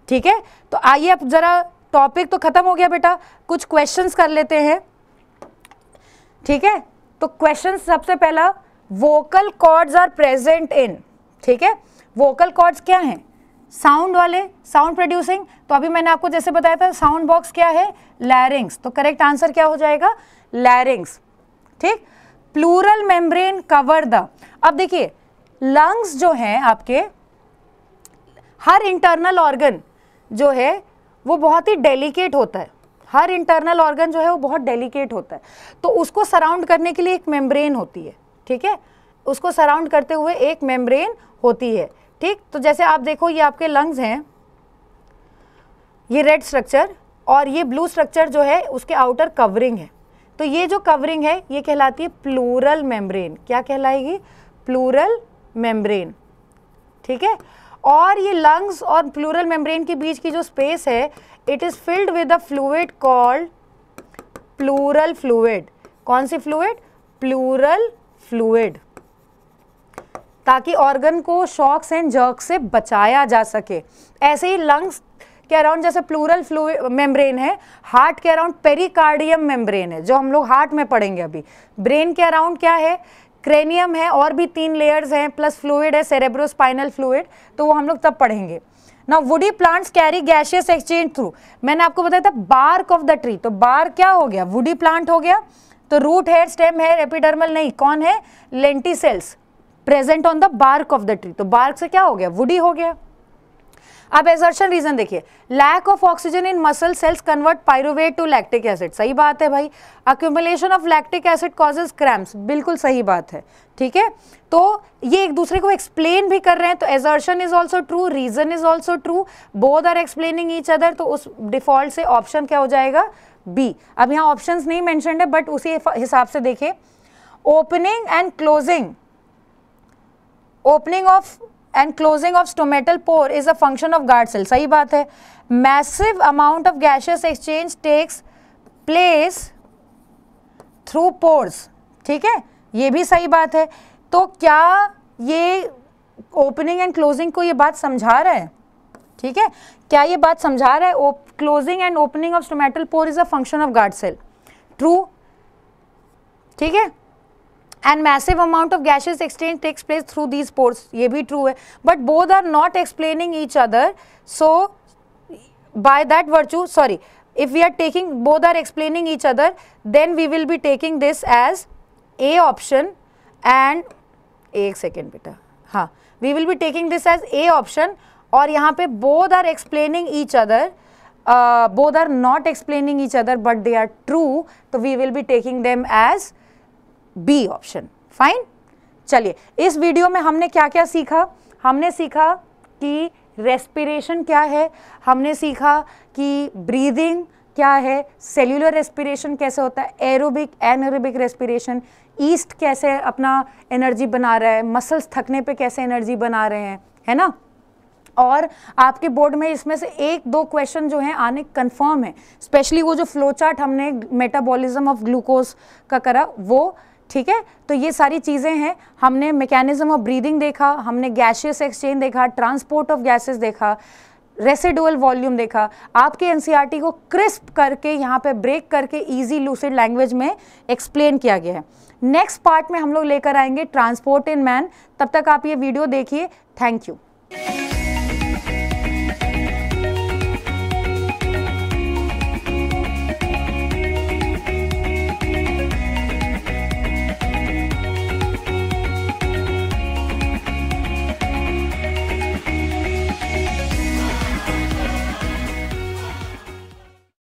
ठीक है, तो आइए अब जरा, टॉपिक तो खत्म हो गया बेटा, कुछ क्वेश्चंस कर लेते हैं। ठीक है, तो क्वेश्चन सबसे पहला, vocal cords are present in. ठीक है, वोकल कॉर्ड्स क्या हैं, साउंड वाले, साउंड प्रोड्यूसिंग। तो अभी मैंने आपको जैसे बताया था साउंड बॉक्स क्या है, लैरिंग्स। तो करेक्ट आंसर क्या हो जाएगा, लैरिंग्स। ठीक, प्लूरल मेम्ब्रेन कवर द। अब देखिए लंग्स जो हैं आपके, हर इंटरनल ऑर्गन जो है वो बहुत ही डेलिकेट होता है, हर इंटरनल ऑर्गन जो है वो बहुत डेलिकेट होता है। तो उसको सराउंड करने के लिए एक मेम्ब्रेन होती है। ठीक है, उसको सराउंड करते हुए एक मेम्ब्रेन होती है। ठीक, तो जैसे आप देखो ये आपके लंग्स हैं, ये रेड स्ट्रक्चर और ये ब्लू स्ट्रक्चर जो है उसके आउटर कवरिंग है। तो ये जो कवरिंग है ये कहलाती है प्लूरल मेम्ब्रेन। क्या कहलाएगी, प्लूरल मेम्ब्रेन। ठीक है, और ये लंग्स और प्लूरल मेम्ब्रेन के बीच की जो स्पेस है, it is filled with a fluid called pleural fluid. कौन सी फ्लूइड, प्लूरल फ्लूइड, ताकि ऑर्गन को शॉक्स एंड जर्क से बचाया जा सके। ऐसे ही लंग्स के अराउंड जैसे प्लूरल फ्लूइड मेम्ब्रेन है, हार्ट के अराउंड पेरिकार्डियम मेम्ब्रेन है जो हम लोग हार्ट में पढ़ेंगे अभी। ब्रेन के अराउंड क्या है, क्रेनियम है, और भी 3 लेयर्स हैं, प्लस फ्लूइड है, सेरेब्रोस्पाइनल फ्लूइड, तो वो हम लोग तब पढ़ेंगे। Now woody plants carry gaseous exchange through. मैंने आपको बताया था बार्क ऑफ द ट्री, तो बार्क क्या हो गया, वुडी प्लांट हो गया। तो रूट है, स्टेम है, एपिडर्मल नहीं, कौन है, lenticels present on the bark of the tree. तो बार्क से क्या हो गया, वुडी हो गया। अब एजर्शन रीजन देखिए, lack of oxygen in muscle cells convert pyruvate to lactic acid. सही बात है भाई। Accumulation of lactic acid causes cramps, बिल्कुल सही बात है। ठीक है, तो ये एक दूसरे को एक्सप्लेन भी कर रहे हैं, तो assertion is also true, reason is also true, both are explaining each other. तो उस डिफॉल्ट से ऑप्शन क्या हो जाएगा, बी। अब यहाँ ऑप्शंस नहीं मेंशन्ड है, बट उसी हिसाब से देखिए, opening and closing, opening of and closing of stomatal pore is a function of guard cell। सही बात है। massive amount of gaseous exchange takes place through pores। ठीक है, ये भी सही बात है। तो क्या ये ओपनिंग एंड क्लोजिंग को ये बात समझा रहा है? ठीक है, क्या ये बात समझा रहा है? Closing and opening of stomatal pore is a function of guard cell. True, ठीक है। And massive amount of gases exchange takes place through these pores, ये भी ट्रू है। But both are not explaining each other, so by that virtue, sorry, if we are taking both are explaining each other, then we will be taking this as A option and एक second बेटा, हाँ, we will be taking this as A option, और यहाँ पे both are explaining each other, both are not explaining each other but they are true, तो we will be taking them as B option. Fine. चलिए, इस video में हमने क्या क्या सीखा? हमने सीखा कि रेस्पिरेशन क्या है, हमने सीखा कि ब्रीदिंग क्या है, सेल्यूलर रेस्पिरेशन कैसे होता है, एरोबिक एनारोबिक रेस्पिरेशन, ईस्ट कैसे अपना एनर्जी बना रहा है, मसल्स थकने पे कैसे एनर्जी बना रहे हैं, है ना। और आपके बोर्ड में इसमें से 1-2 क्वेश्चन जो हैं आने कंफर्म है, स्पेशली वो जो फ्लो चार्ट हमने मेटाबॉलिज्म ऑफ ग्लूकोज का करा वो, ठीक है। तो ये सारी चीज़ें हैं, हमने मैकेनिज्म ऑफ ब्रीदिंग देखा, हमने गैसियस एक्सचेंज देखा, ट्रांसपोर्ट ऑफ गैसेस देखा, रेसिडुअल वॉल्यूम देखा। आपके एनसीईआरटी को क्रिस्प करके यहाँ पे ब्रेक करके इजी लूसिड लैंग्वेज में एक्सप्लेन किया गया है। नेक्स्ट पार्ट में हम लोग लेकर आएंगे ट्रांसपोर्ट इन मैन। तब तक आप ये वीडियो देखिए। Thank you.